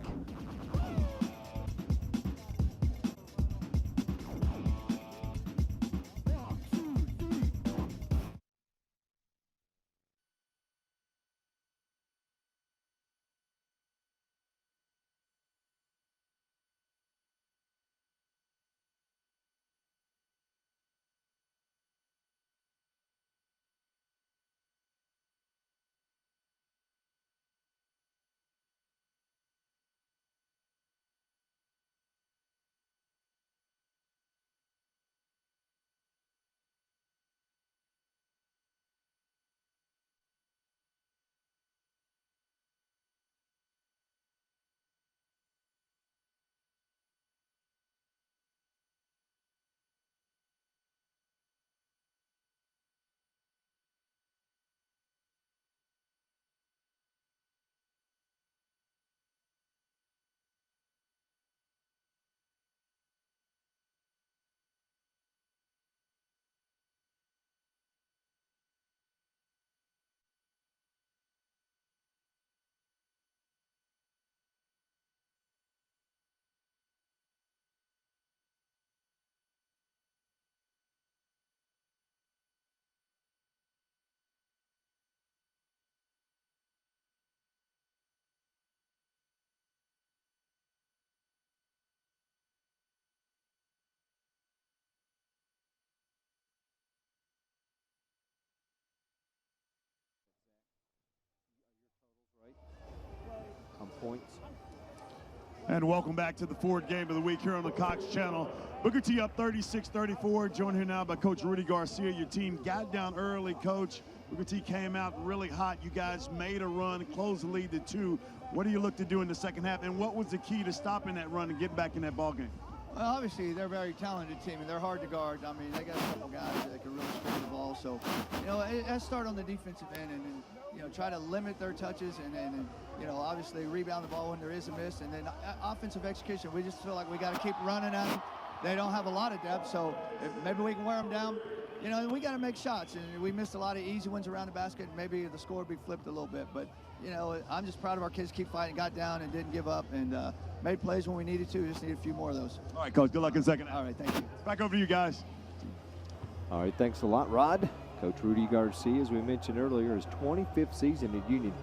[SPEAKER 1] On points.
[SPEAKER 6] And welcome back to the Ford Game of the Week here on the Cox Channel. Booker T up 36-34. Joined here now by Coach Rudy Garcia. Your team got down early, Coach. Booker T came out really hot. You guys made a run, closed the lead to 2. What do you look to do in the second half, and what was the key to stopping that run and getting back in that ball game?
[SPEAKER 11] Well, obviously, they're a very talented team, and they're hard to guard. I mean, they got a couple guys that can really spread the ball. So, you know, let's start on the defensive end and you know, try to limit their touches and you know, obviously rebound the ball when there is a miss. And then offensive execution, we just feel like we got to keep running at them. They don't have a lot of depth, so if maybe we can wear them down. You know, we got to make shots, and we missed a lot of easy ones around the basket. And maybe the score would be flipped a little bit, but you know, I'm just proud of our kids. Keep fighting, got down, and didn't give up, and made plays when we needed to. Just needed a few more of those.
[SPEAKER 6] All right, Coach. Good luck in second.
[SPEAKER 11] All right, thank you.
[SPEAKER 6] Back over to you guys.
[SPEAKER 1] All right, thanks a lot, Rod. Coach Rudy Garcia, as we mentioned earlier, his 25th season at Union.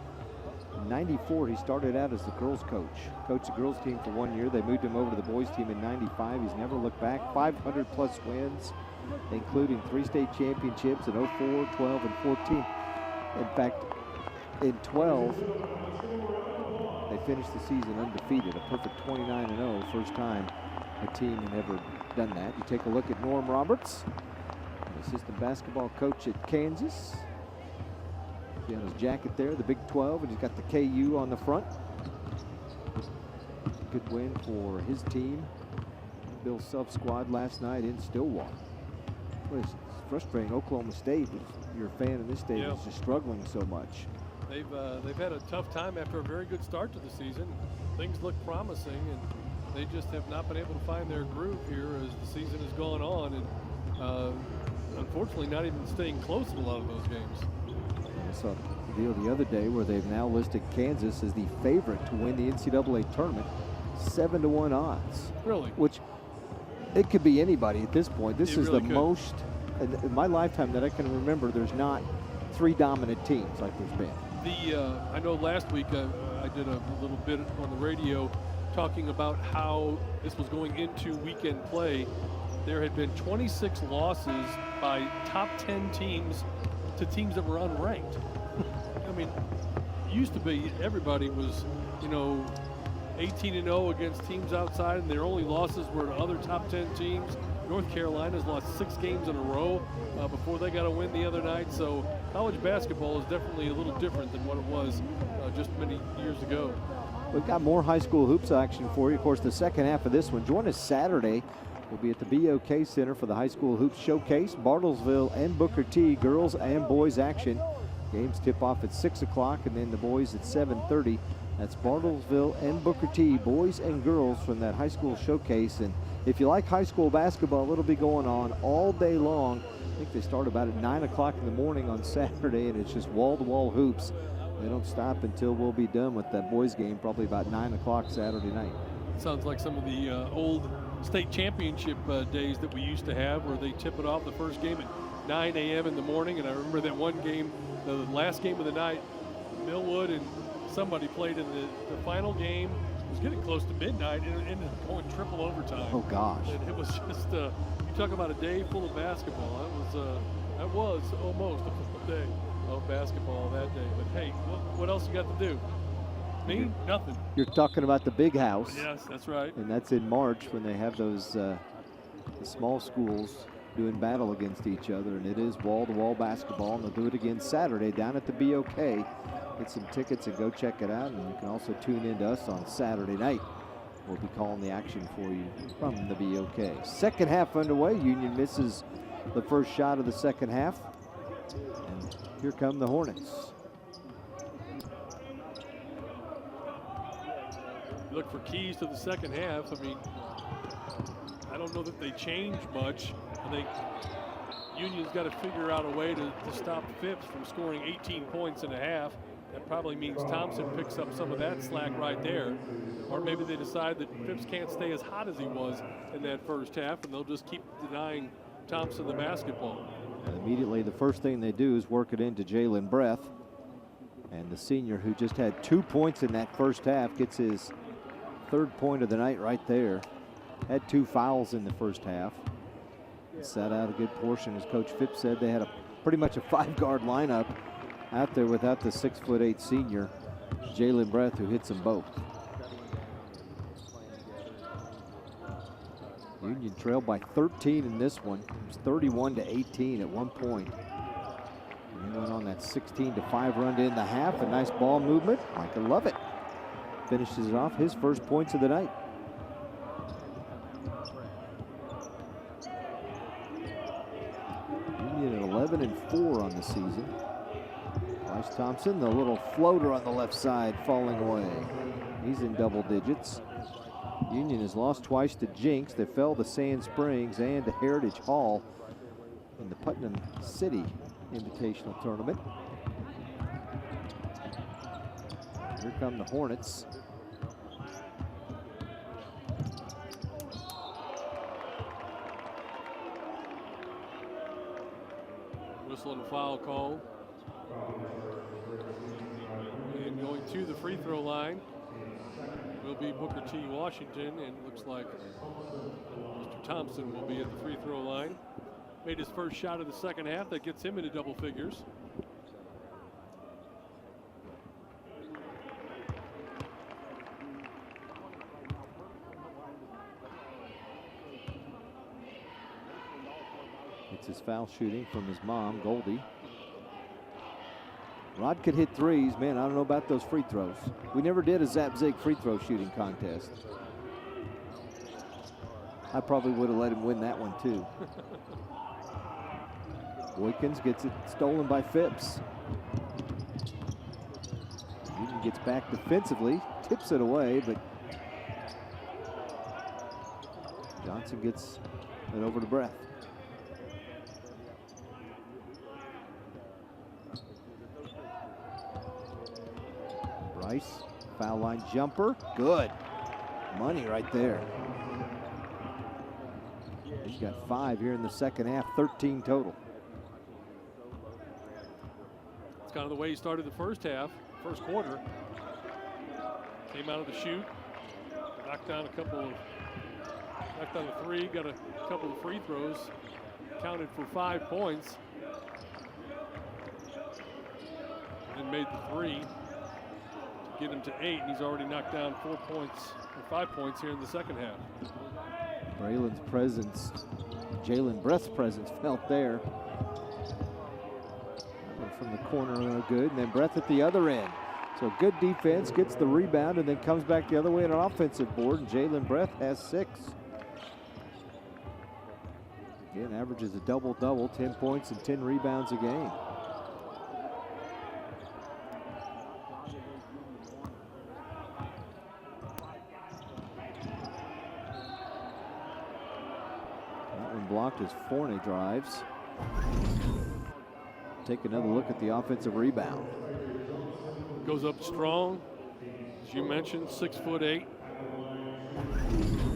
[SPEAKER 1] In '94, he started out as the girls' coach. Coached the girls' team for 1 year. They moved him over to the boys' team in '95. He's never looked back. 500-plus wins, including 3 state championships in 04, 12, and 14. In fact, in 12, They finished the season undefeated, a perfect 29-0, first time a team had ever done that. You take a look at Norm Roberts, assistant basketball coach at Kansas. See on his jacket there, the Big 12, and he's got the KU on the front. Good win for his team. Bill Self squad last night in Stillwater. Well, it's frustrating. Oklahoma State, if you're a fan of this state, is just struggling so much.
[SPEAKER 2] They've had a tough time after a very good start to the season. Things look promising, and they just have not been able to find their groove here as the season has gone on, and unfortunately not even staying close in a lot of those games.
[SPEAKER 1] I saw a deal the other day where they've now listed Kansas as the favorite to win the NCAA tournament, 7-1 odds.
[SPEAKER 2] Really?
[SPEAKER 1] Which, it could be anybody at this point. This is
[SPEAKER 2] really
[SPEAKER 1] the
[SPEAKER 2] could.
[SPEAKER 1] most, in my lifetime that I can remember, there's not 3 dominant teams like there's been.
[SPEAKER 2] I know last week I did a little bit on the radio talking about how this was going into weekend play. There had been 26 losses by top 10 teams to teams that were unranked. I mean, it used to be everybody was, 18-0 against teams outside, and their only losses were to other top 10 teams. North Carolina's lost 6 games in a row before they got a win the other night. So college basketball is definitely a little different than what it was just many years ago.
[SPEAKER 1] We've got more high school hoops action for you. Of course, the second half of this one. Join us Saturday. We'll be at the BOK Center for the High School Hoops Showcase. Bartlesville and Booker T, girls and boys action. Games tip off at 6 o'clock, and then the boys at 7:30. That's Bartlesville and Booker T, boys and girls from that high school showcase. And if you like high school basketball, it'll be going on all day long. I think they start about at 9 o'clock in the morning on Saturday, and it's just wall-to-wall hoops. They don't stop until we'll be done with that boys game, probably about 9 o'clock Saturday night.
[SPEAKER 2] Sounds like some of the old state championship days that we used to have, where they tip it off the first game at 9 a.m. in the morning. And I remember that one game, the last game of the night, Millwood and somebody played in the final game. It was getting close to midnight, and it ended up going triple overtime.
[SPEAKER 1] Oh gosh!
[SPEAKER 2] And it was just you talk about a day full of basketball. That was almost a full day of basketball that day. But hey, what else you got to do? Me? Nothing.
[SPEAKER 1] You're talking about the big house.
[SPEAKER 2] Yes, that's right.
[SPEAKER 1] And that's in March when they have those the small schools doing battle against each other, and it is wall-to-wall basketball, and they'll do it again Saturday down at the BOK. Get some tickets and go check it out, and you can also tune in to us on Saturday night. We'll be calling the action for you from the BOK. Second half underway. Union misses the first shot of the second half, and here come the Hornets.
[SPEAKER 2] Look for keys to the second half. I mean, I don't know that they change much. I think Union's got to figure out a way to stop Phipps from scoring 18 points in a half. That probably means Thompson picks up some of that slack right there. Or maybe they decide that Phipps can't stay as hot as he was in that first half, and they'll just keep denying Thompson the basketball.
[SPEAKER 1] And immediately the first thing they do is work it into Jalen Breath. And the senior, who just had 2 points in that first half, gets his 3rd point of the night right there. Had 2 fouls in the first half. Sat out a good portion. As Coach Phipps said, they had pretty much a 5-guard lineup out there without the 6'8" senior, Jalen Breath, who hits them both. Union trailed by 13 in this one. It was 31-18 at one point. And he went on that 16-5 run to end the half. A nice ball movement. Micah Lovett finishes it off, his first points of the night. Union at 11-4 on the season. Bryce Thompson, the little floater on the left side, falling away. He's in double digits. Union has lost twice to Jinx. They fell to Sand Springs and to Heritage Hall in the Putnam City Invitational Tournament. Here come the Hornets.
[SPEAKER 2] Whistle and a foul call. And going to the free throw line will be Booker T. Washington, and it looks like Mr. Thompson will be at the free throw line. Made his first shot of the second half. That gets him into double figures.
[SPEAKER 1] It's his foul shooting from his mom, Goldie. Rod could hit threes. Man, I don't know about those free throws. We never did a zap-zig free throw shooting contest. I probably would have let him win that one too. Boykins gets it stolen by Phipps. Union gets back defensively, tips it away, but Johnson gets it over to Breath. Bryce, foul line jumper, good. Money right there. He's got 5 here in the second half, 13 total.
[SPEAKER 2] It's kind of the way he started the first half, first quarter. Came out of the shoot, knocked down a 3, got a couple of free throws, counted for 5 points, and made the 3 to get him to 8, and he's already knocked down 4 points, or 5 points here in the second half.
[SPEAKER 1] Braylon's presence, Jalen Breath's presence felt there. That one from the corner, no good, and then Breath at the other end. So good defense, gets the rebound, and then comes back the other way on an offensive board, and Jalen Breath has 6. Again, averages a double-double, 10 points and 10 rebounds a game. Blocked as Forney drives. Take another look at the offensive rebound.
[SPEAKER 2] Goes up strong, as you mentioned, 6'8".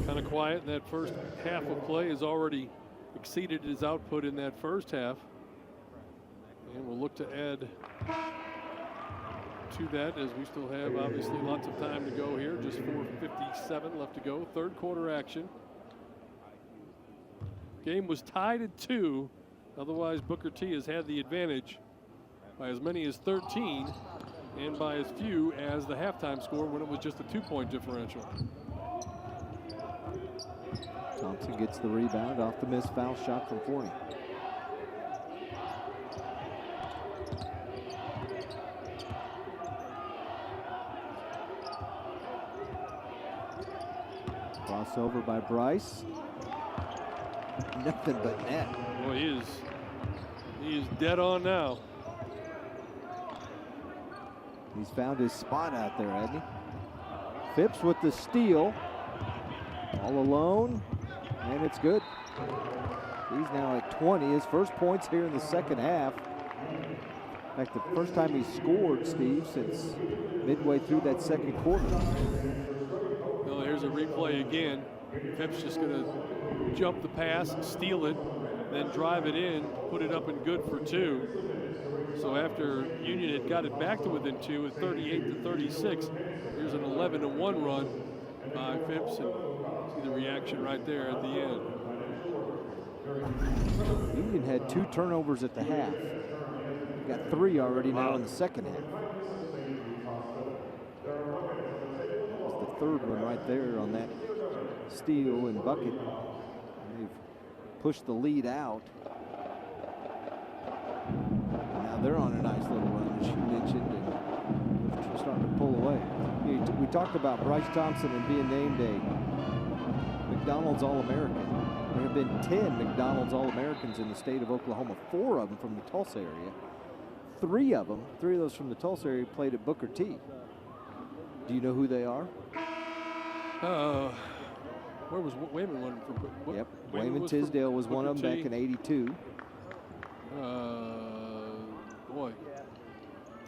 [SPEAKER 2] Kind of quiet in that first half of play, has already exceeded his output in that first half. And we'll look to add to that as we still have obviously lots of time to go here. Just 4:57 left to go. Third quarter action. Game was tied at 2. Otherwise, Booker T has had the advantage by as many as 13 and by as few as the halftime score when it was just a 2-point differential.
[SPEAKER 1] Thompson gets the rebound off the missed foul shot from Forney. Crossover by Bryce. Nothing but net.
[SPEAKER 2] Boy, he is dead on now.
[SPEAKER 1] He's found his spot out there, hasn't he? Phipps with the steal. All alone, and it's good. He's now at 20. His first points here in the second half. In fact, the first time he scored, Steve, since midway through that second quarter.
[SPEAKER 2] Well, here's a replay again. Phipps just going to jump the pass, steal it, then drive it in, put it up and good for 2. So after Union had got it back to within 2 at 38-36, here's an 11-1 run by Phipps, and see the reaction right there at the end.
[SPEAKER 1] Union had 2 turnovers at the half. Got 3 already now in the second half. That's the third one right there on that steal and bucket. They've pushed the lead out. Now they're on a nice little run, as you mentioned, and they're starting to pull away. We talked about Bryce Thompson and being named a McDonald's All-American. There have been 10 McDonald's All-Americans in the state of Oklahoma, 4 of them from the Tulsa area. 3 of those from the Tulsa area played at Booker T. Do you know who they are?
[SPEAKER 2] Where was Wayman one from?
[SPEAKER 1] Yep, Wayman Tisdale was one of them back in '82.
[SPEAKER 2] Boy,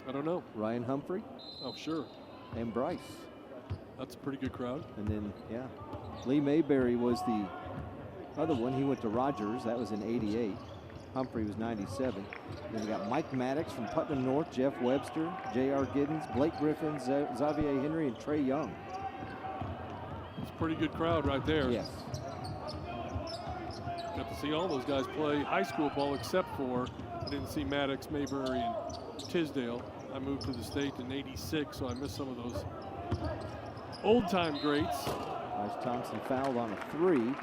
[SPEAKER 2] I don't know.
[SPEAKER 1] Ryan Humphrey.
[SPEAKER 2] Oh, sure.
[SPEAKER 1] And Bryce.
[SPEAKER 2] That's a pretty good crowd.
[SPEAKER 1] And then, yeah, Lee Mayberry was the other one. He went to Rogers. That was in '88. Humphrey was 97. Then you got Mike Maddox from Putnam North, Jeff Webster, J.R. Giddens, Blake Griffin, Xavier Henry, and Trey Young.
[SPEAKER 2] It's a pretty good crowd right there.
[SPEAKER 1] Yes.
[SPEAKER 2] Got to see all those guys play high school ball except for I didn't see Maddox, Mayberry, and Tisdale. I moved to the state in '86, so I missed some of those old-time greats.
[SPEAKER 1] Bryce Thompson fouled on a 3.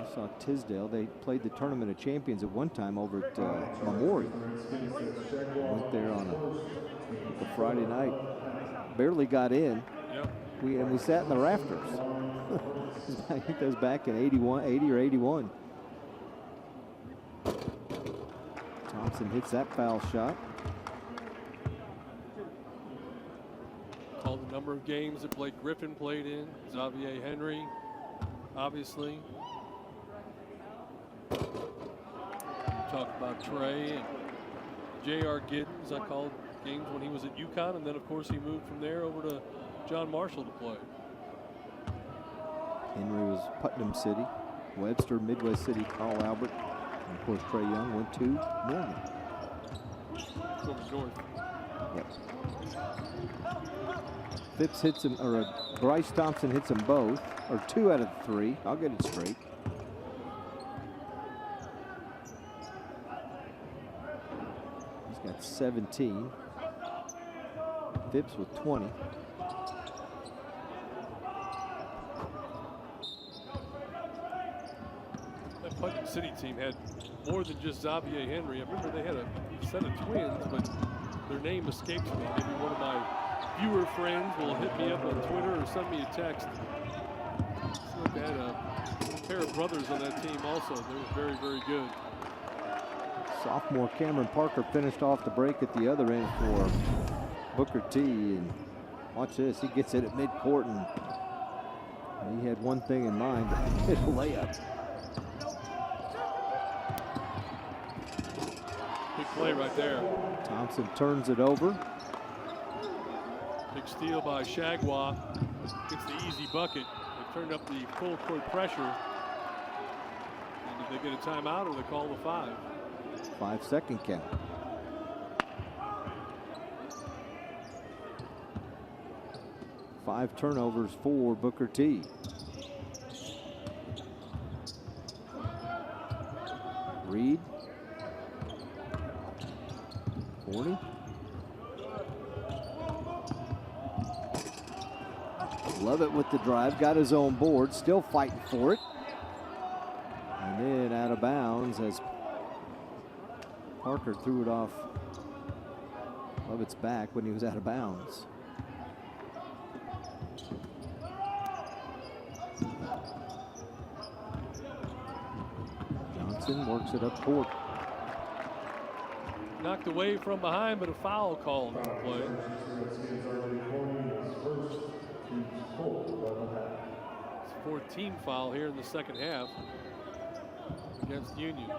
[SPEAKER 1] I saw Tisdale. They played the Tournament of Champions at one time over at Memorial. Went there on a Friday night. Barely got in.
[SPEAKER 2] Yep.
[SPEAKER 1] We sat in the rafters. I think that was back in 80 or 81. Thompson hits that foul shot.
[SPEAKER 2] Called the number of games that Blake Griffin played in. Xavier Henry, obviously. Talk about Trey and J.R. Giddens. I called games when he was at UConn, and then of course he moved from there over to John Marshall to play.
[SPEAKER 1] Henry was Putnam City, Webster, Midwest City, Carl Albert, and of course Trey Young went to Morgan.
[SPEAKER 2] North.
[SPEAKER 1] Yep. Phipps hits him, or Bryce Thompson hits them both, or 2 out of 3. I'll get it straight. He's got 17. Phipps with 20.
[SPEAKER 2] That Putnam City team had more than just Xavier Henry. I remember they had a set of twins, but their name escapes me. Maybe one of my viewer friends will hit me up on Twitter or send me a text. Seems like they had a pair of brothers on that team also. They were very, very good.
[SPEAKER 1] Sophomore Cameron Parker finished off the break at the other end for Booker T. And watch this, he gets it at midcourt, and he had one thing in mind, hit a layup.
[SPEAKER 2] Big play right there.
[SPEAKER 1] Thompson turns it over.
[SPEAKER 2] Big steal by Shagwa. Gets the easy bucket. They turned up the full court pressure. And did they get a timeout or they call the 5?
[SPEAKER 1] 5-second count. Five turnovers for Booker T. Reed. 40. Love it with the drive, got his own board, still fighting for it. And then out of bounds as Parker threw it off of its back when he was out of bounds. Johnson works it up court.
[SPEAKER 2] Knocked away from behind, but a foul called on the play. It's 14 foul here in the second half against Union.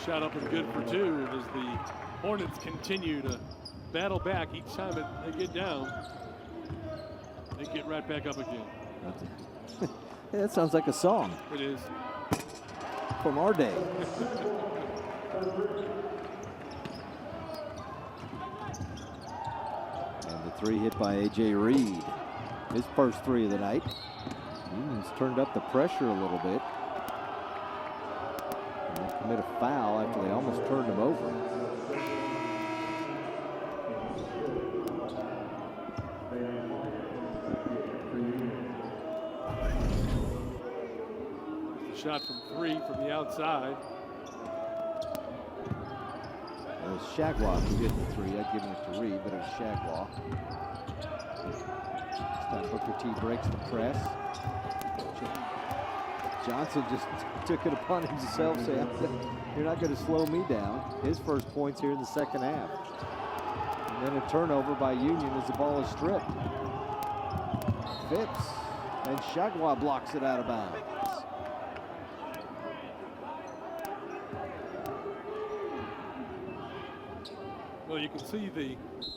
[SPEAKER 2] Shot up and good for 2 as the Hornets continue to battle back each time they get down. They get right back up again.
[SPEAKER 1] Yeah, that sounds like a song.
[SPEAKER 2] It is.
[SPEAKER 1] From our day. And the 3 hit by A.J. Reed. His first 3 of the night. Union's turned up the pressure a little bit. And they commit a foul after they almost turned him over.
[SPEAKER 2] Shot from 3 from the outside.
[SPEAKER 1] It was Shagwa who hit the 3. I'd given it to Reed, but it was Shagwa. This time Booker T breaks the press. Johnson just took it upon himself, saying, "You're not going to slow me down." His first points here in the second half. And then a turnover by Union as the ball is stripped. Phipps, and Shagwa blocks it out of bounds.
[SPEAKER 2] Well, you can see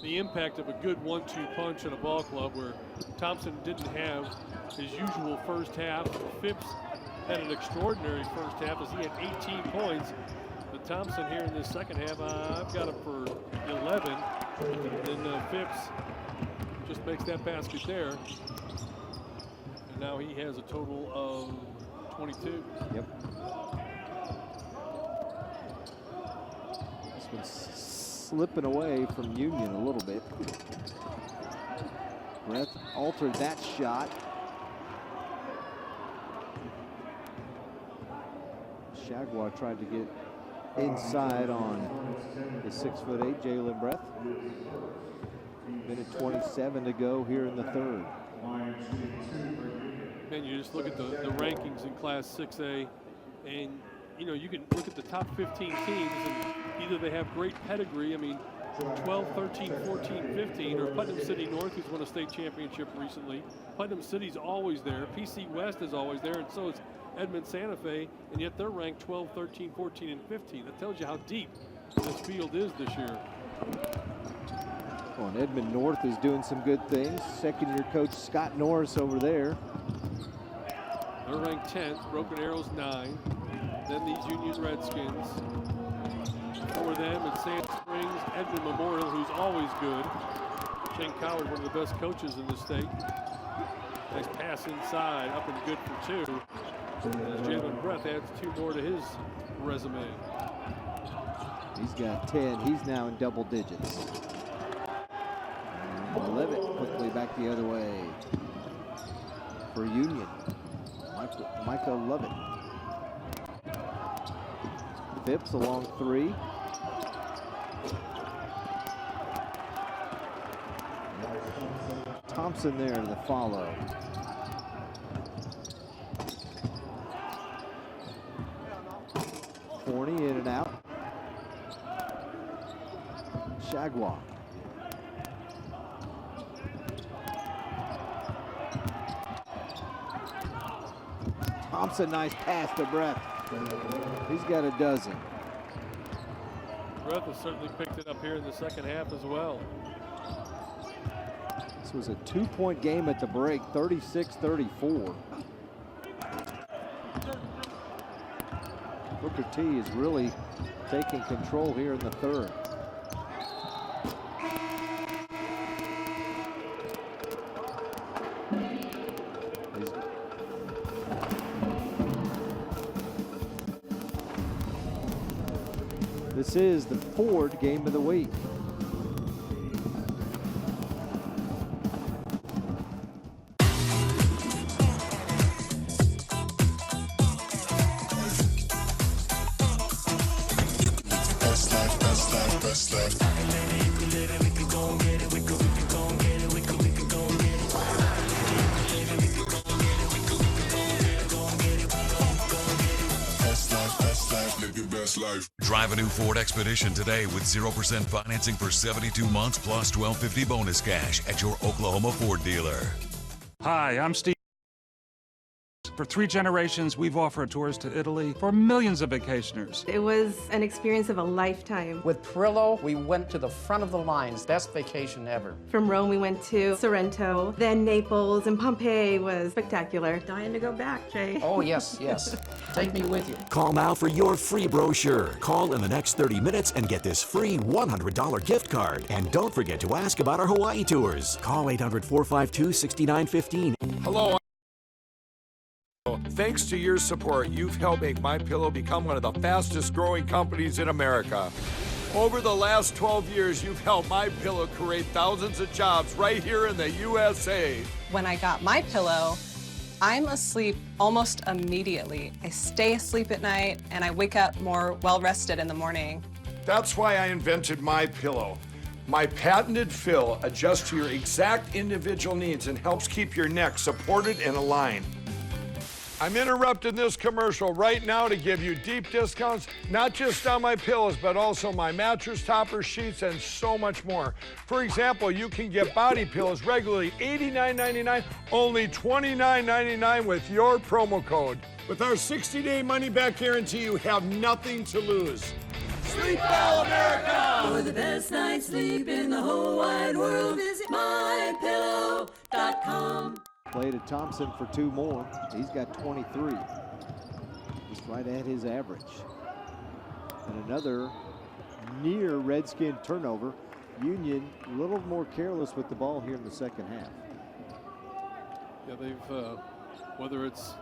[SPEAKER 2] the impact of a good 1-2 punch in a ball club where Thompson didn't have his usual first half. Phipps had an extraordinary first half as he had 18 points. But Thompson here in this second half, I've got him for 11. And then Phipps just makes that basket there. And now he has a total of 22.
[SPEAKER 1] Yep. This one's slipping away from Union a little bit. Brett altered that shot. Jaguar tried to get inside on the 6'8" Jalen Brett. Minute 27 to go here in the third.
[SPEAKER 2] Man, you just look at the rankings in Class 6A, and you know, you can look at the top 15 teams, and either they have great pedigree, I mean, 12, 13, 14, 15, or Putnam City North, who's won a state championship recently. Putnam City's always there. PC West is always there, and so is Edmond Santa Fe, and yet they're ranked 12, 13, 14, and 15. That tells you how deep this field is this year.
[SPEAKER 1] Well, and Edmond North is doing some good things. Second-year coach Scott Norris over there.
[SPEAKER 2] They're ranked 10th, Broken Arrow's 9. Then these Union Redskins. For them at Sand Springs, Edmond Memorial, who's always good. Shane Coward, one of the best coaches in the state. Nice pass inside, up and good for 2. As Jalen Brett adds 2 more to his resume.
[SPEAKER 1] He's got 10. He's now in double digits. And Levitt quickly back the other way for Union. Micah Levitt. Phipps along 3. Thompson there to the follow. Forney in and out. Jaguar. Thompson, nice pass to Brett. He's got a dozen.
[SPEAKER 2] Brett has certainly picked it up here in the second half as well.
[SPEAKER 1] This was a 2-point game at the break, 36-34. Booker T is really taking control here in the third. This is the Ford game of the week.
[SPEAKER 3] Drive a new Ford Expedition today with 0% financing for 72 months plus $12.50 bonus cash at your Oklahoma Ford dealer.
[SPEAKER 12] Hi, I'm Steve. For 3 generations, we've offered tours to Italy for millions of vacationers.
[SPEAKER 13] It was an experience of a lifetime.
[SPEAKER 14] With Perillo, we went to the front of the lines. Best vacation ever.
[SPEAKER 13] From Rome, we went to Sorrento, then Naples, and Pompeii was spectacular. Dying to go back, Jay.
[SPEAKER 14] Oh, yes, yes. Take me with you.
[SPEAKER 15] Call now for your free brochure. Call in the next 30 minutes and get this free $100 gift card. And don't forget to ask about our Hawaii tours. Call 800-452-6915.
[SPEAKER 16] Hello. Thanks to your support, you've helped make MyPillow become one of the fastest growing companies in America. Over the last 12 years, you've helped MyPillow create thousands of jobs right here in the USA.
[SPEAKER 17] When I got MyPillow, I'm asleep almost immediately. I stay asleep at night and I wake up more well-rested in the morning.
[SPEAKER 16] That's why I invented MyPillow. My patented fill adjusts to your exact individual needs and helps keep your neck supported and aligned. I'm interrupting this commercial right now to give you deep discounts, not just on my pillows, but also my mattress toppers, sheets, and so much more. For example, you can get body pillows regularly $89.99, only $29.99 with your promo code. With our 60-day money-back guarantee, you have nothing to lose. Sleep well, America!
[SPEAKER 9] For the best night's sleep in the whole wide world, visit mypillow.com.
[SPEAKER 1] Play to Thompson for 2 more. He's got 23. Just right at his average. And another near Redskin turnover. Union a little more careless with the ball here in the second half.
[SPEAKER 2] Yeah, they've, whether it's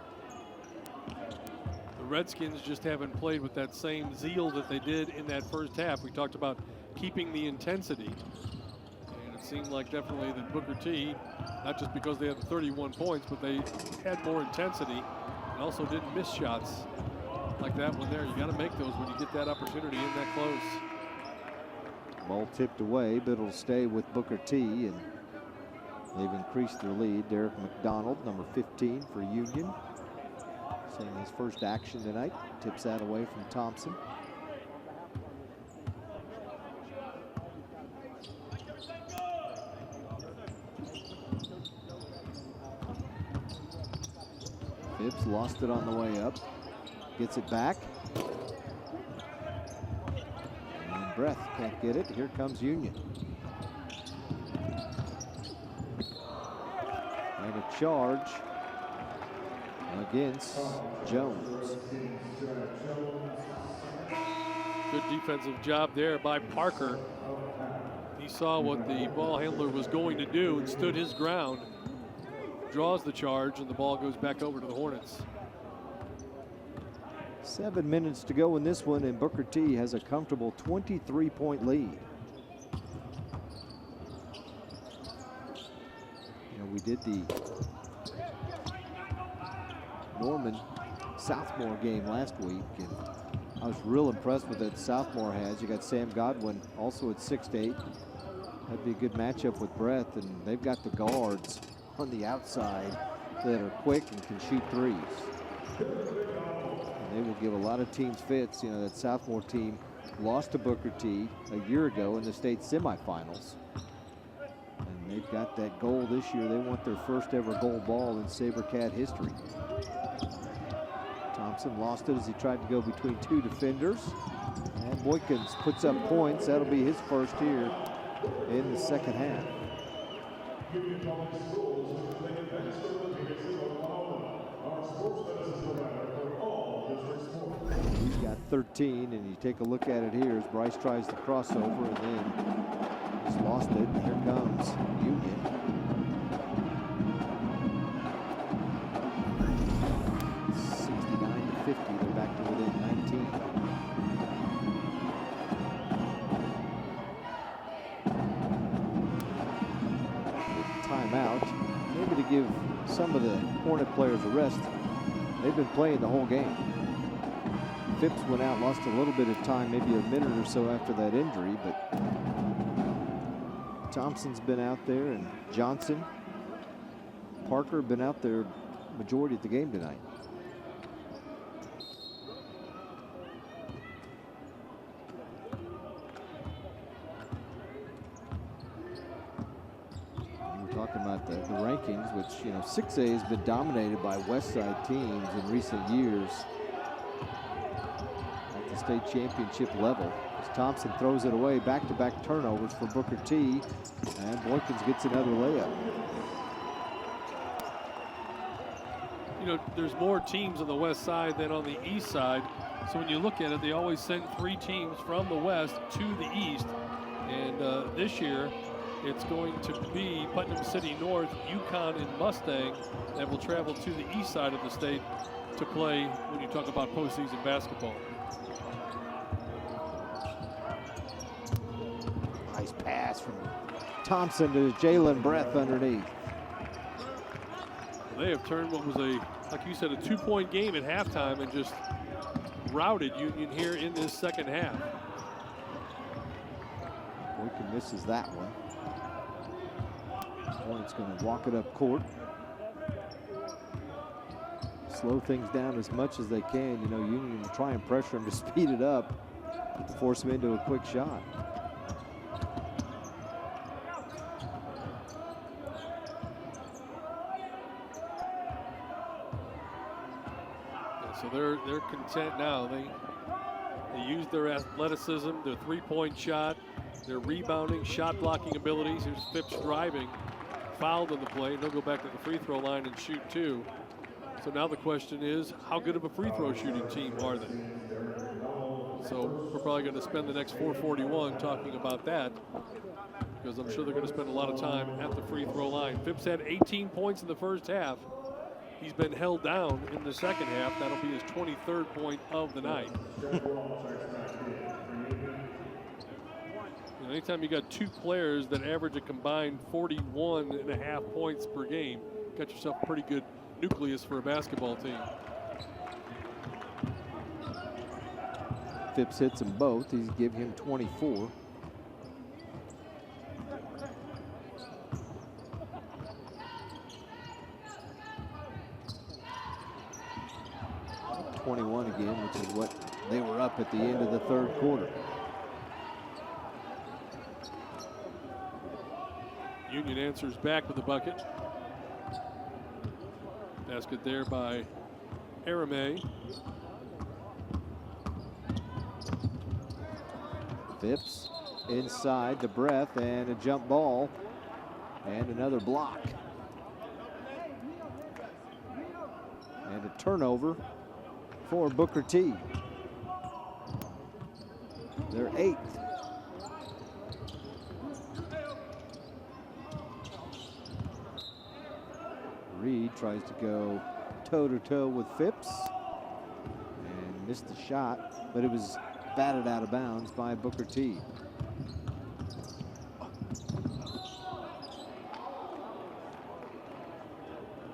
[SPEAKER 2] the Redskins just haven't played with that same zeal that they did in that first half. We talked about keeping the intensity. And it seemed like definitely that Booker T not just because they had the 31 points, but they had more intensity and also didn't miss shots like that one there. You got to make those when you get that opportunity in that close.
[SPEAKER 1] Ball tipped away, but it'll stay with Booker T, and they've increased their lead. Derek McDonald, number 15 for Union, seeing his first action tonight. Tips that away from Thompson. Phipps lost it on the way up. Gets it back. And Breath can't get it. Here comes Union. And a charge against Jones.
[SPEAKER 2] Good defensive job there by Parker. He saw what the ball handler was going to do and stood his ground. Draws the charge, and the ball goes back over to the Hornets.
[SPEAKER 1] 7 minutes to go in this one, and Booker T has a comfortable 23-point lead. You know, we did the Norman Southmore game last week, and I was real impressed with that Southmore has. You got Sam Godwin also at 6'8". That'd be a good matchup with Breath, and they've got the guards on the outside that are quick and can shoot threes. And they will give a lot of teams fits. You know, that Southmore team lost to Booker T a year ago in the state semifinals. And they've got that goal this year. They want their first ever gold ball in SaberCat history. Thompson lost it as he tried to go between two defenders. And Boykins puts up points. That'll be his first here in the second half. He's got 13, and you take a look at it here as Bryce tries the crossover, and then he's lost it. And here comes Union. (69 to 50). They're back to within 19. Timeout, maybe to give some of the Hornet players a rest. They've been playing the whole game. Phipps went out, lost a little bit of time, maybe a minute or so after that injury, but Thompson's been out there, and Johnson, Parker have been out there majority of the game tonight. Talking about the rankings, which, you know, 6A has been dominated by West Side teams in recent years at the state championship level. As Thompson throws it away, back-to-back turnovers for Booker T, and Boykins gets another layup.
[SPEAKER 2] You know, there's more teams on the west side than on the east side, so when you look at it, they always send 3 teams from the west to the east, and this year it's going to be Putnam City North, UConn, and Mustang that will travel to the east side of the state to play when you talk about postseason basketball.
[SPEAKER 1] Nice pass from Thompson to Jalen Breath underneath.
[SPEAKER 2] They have turned what was like you said, a 2-point game at halftime and just routed Union here in this second half.
[SPEAKER 1] Boykin misses that one. Hornets going to walk it up court. Slow things down as much as they can. You know, Union will try and pressure them to speed it up, force them into a quick shot.
[SPEAKER 2] Yeah, so they're content now. They use their athleticism, their 3-point shot, their rebounding, shot blocking abilities. Here's Phipps driving. Fouled on the play. They'll go back to the free throw line and shoot 2. So now the question is, how good of a free throw shooting team are they? So we're probably going to spend the next 4:41 talking about that, because I'm sure they're going to spend a lot of time at the free throw line. Phipps had 18 points in the first half. He's been held down in the second half. That'll be his 23rd point of the night. Anytime you got two players that average a combined 41.5 points per game, you got yourself a pretty good nucleus for a basketball team.
[SPEAKER 1] Phipps hits them both. He's giving him 24. .21 again, which is what they were up at the end of the third quarter.
[SPEAKER 2] Union answers back with a bucket. Basket there by Arame.
[SPEAKER 1] Phipps inside the breath and a jump ball and another block. And a turnover for Booker T. Their 8th. Reed tries to go toe-to-toe with Phipps and missed the shot, but it was batted out of bounds by Booker T.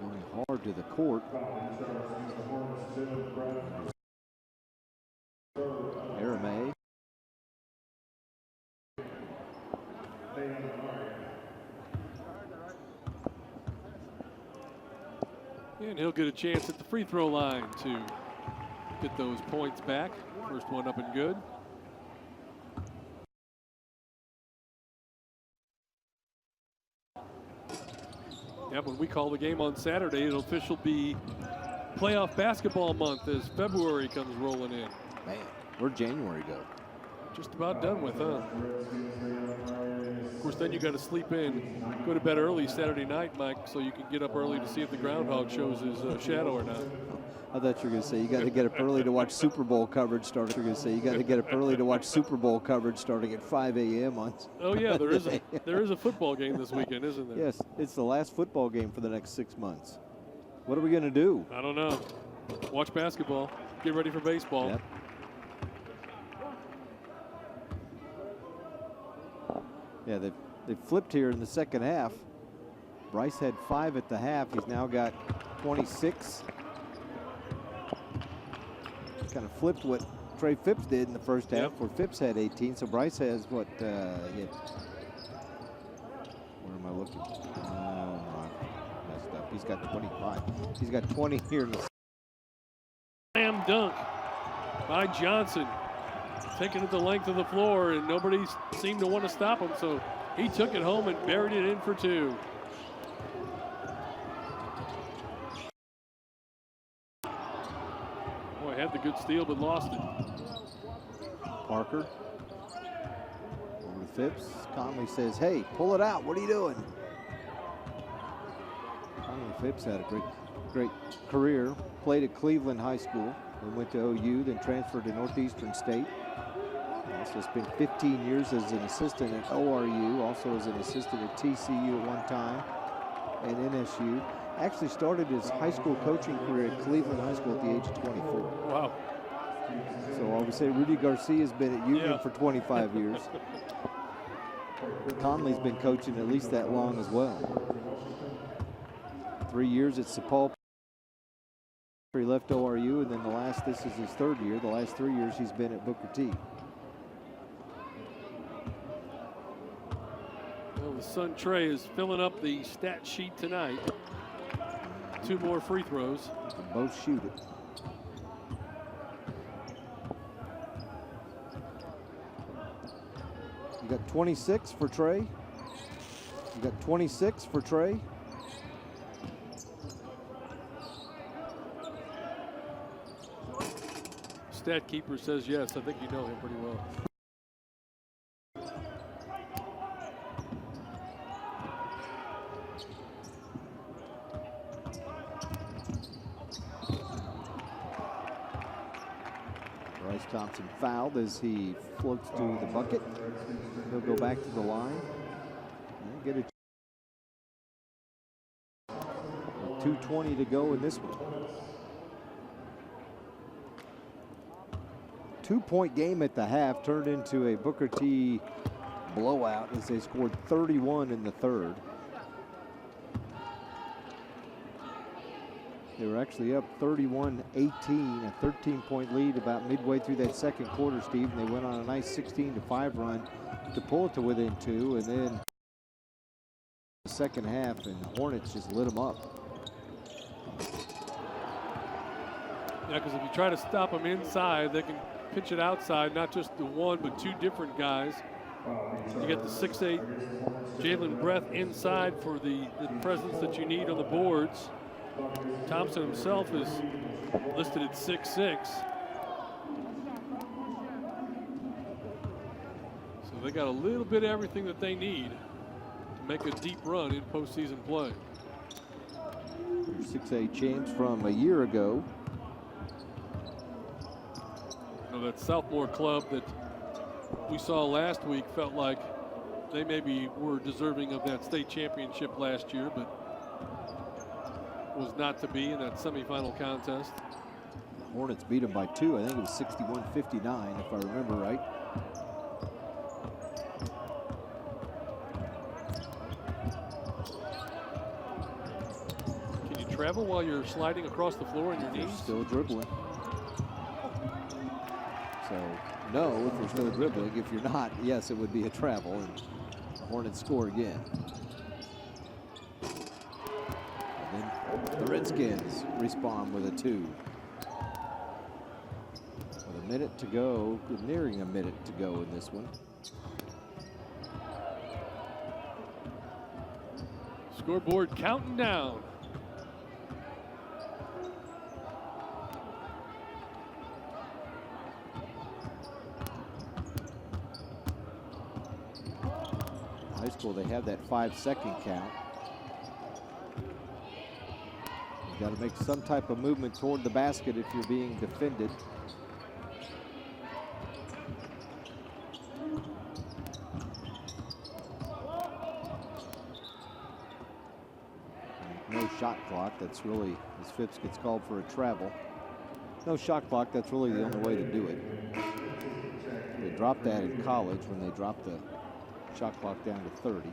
[SPEAKER 1] Going hard to the court. Arame.
[SPEAKER 2] And he'll get a chance at the free throw line to get those points back. First one up and good. Yeah, when we call the game on Saturday, it'll officially be playoff basketball month as February comes rolling in.
[SPEAKER 1] Man, where'd January go?
[SPEAKER 2] Just about done with, huh? Of course, then you got to sleep in, go to bed early Saturday night, Mike, so you can get up early to see if the groundhog shows his shadow or not.
[SPEAKER 1] I thought you were going to say you got to get up early to watch Super Bowl coverage starting. You're going to say you got to get up early to watch Super Bowl coverage starting at 5 a.m. on.
[SPEAKER 2] Oh yeah, there is a football game this weekend, isn't there?
[SPEAKER 1] Yes, it's the last football game for the next 6 months. What are we going to do?
[SPEAKER 2] I don't know. Watch basketball. Get ready for baseball.
[SPEAKER 1] Yep. Yeah, they've flipped here in the second half. Bryce had 5 at the half. He's now got 26. Kind of flipped what Trey Phipps did in the first half, where Phipps had 18. So Bryce has what? Where am I looking? Messed up. He's got 25. He's got 20 here in the
[SPEAKER 2] Slam dunk by Johnson. Taking it the length of the floor, and nobody seemed to want to stop him, so he took it home and buried it in for 2. Boy, had the good steal, but lost it.
[SPEAKER 1] Parker over to Phipps. Conley says, hey, pull it out. What are you doing? Conley Phipps had a great career. Played at Cleveland High School. Then went to OU, then transferred to Northeastern State. Also spent 15 years as an assistant at ORU, also as an assistant at TCU at one time, and NSU. Actually started his high school coaching career at Cleveland High School at the age of 24.
[SPEAKER 2] Wow.
[SPEAKER 1] So I would say Rudy Garcia has been at Union for 25 years. Conley's been coaching at least that long as well. 3 years at Sepulpa. He left ORU, and then this is his 3rd year. The last 3 years he's been at Booker T.
[SPEAKER 2] Well, the son Trey is filling up the stat sheet tonight. 2 more free throws.
[SPEAKER 1] They can both shoot it. You got 26 for Trey. You got 26 for Trey.
[SPEAKER 2] Stat keeper says yes. I think you know him pretty well.
[SPEAKER 1] Bryce Thompson fouled as he floats to the bucket. He'll go back to the line and get it. 2:20 to go in this one. 2-point game at the half turned into a Booker T blowout as they scored 31 in the third. They were actually up 31-18, a 13-point lead about midway through that second quarter, Steve, and they went on a nice 16-5 run to pull it to within 2, and then the second half, and the Hornets just lit them up.
[SPEAKER 2] Yeah, because if you try to stop them inside, they can pitch it outside, not just the one, but two different guys. You get the 6'8" Jalen Breath inside for the presence that you need on the boards. Thompson himself is listed at 6'6". So they got a little bit of everything that they need to make a deep run in postseason play.
[SPEAKER 1] 6A champs from a year ago.
[SPEAKER 2] You know, that Southmore club that we saw last week felt like they maybe were deserving of that state championship last year, but was not to be in that semifinal contest.
[SPEAKER 1] The Hornets beat them by 2. I think it was 61-59, if I remember right.
[SPEAKER 2] Can you travel while you're sliding across the floor on your knees?
[SPEAKER 1] Still dribbling. So, no, if you're still dribbling. If you're not, yes, it would be a travel. And the Hornets score again. And then the Redskins respond with a 2. With a minute to go, nearing a minute to go in this one.
[SPEAKER 2] Scoreboard counting down.
[SPEAKER 1] High school, they have that 5-second count. You got to make some type of movement toward the basket if you're being defended. No shot clock. That's really, as Phipps gets called for a travel. No shot clock. That's really the only way to do it. They dropped that in college when they dropped the shot clock down to 30.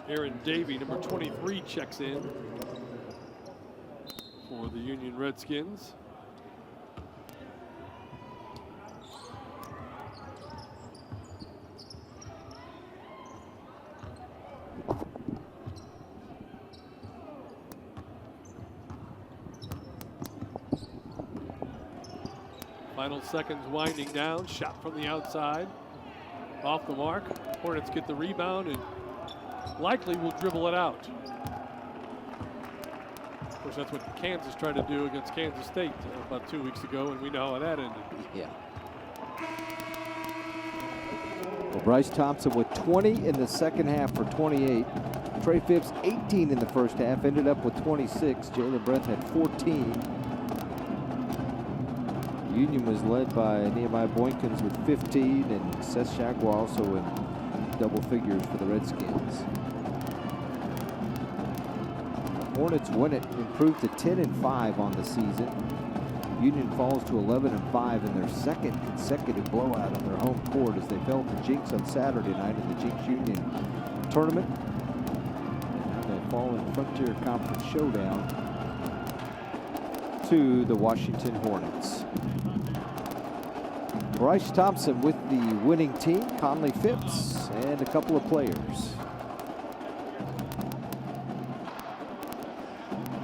[SPEAKER 2] Aaron Davey, number 23, checks in for the Union Redskins. Final seconds winding down. Shot from the outside. Off the mark. Hornets get the rebound and likely will dribble it out. Of course, that's what Kansas tried to do against Kansas State about 2 weeks ago, and we know how that ended.
[SPEAKER 1] Yeah. Well, Bryce Thompson with 20 in the second half for 28. Trey Phipps 18 in the first half, ended up with 26. Jalen Breath had 14. Union was led by Nehemiah Boykins with 15, and Seth Shagwa also in double figures for the Redskins. The Hornets win it, improved to 10-5 on the season. Union falls to 11-5 in their second consecutive blowout on their home court as they fell to Jinx on Saturday night in the Jinx Union tournament. And they fall in Frontier Conference Showdown to the Washington Hornets. Bryce Thompson with the winning team, Conley Phipps, and a couple of players.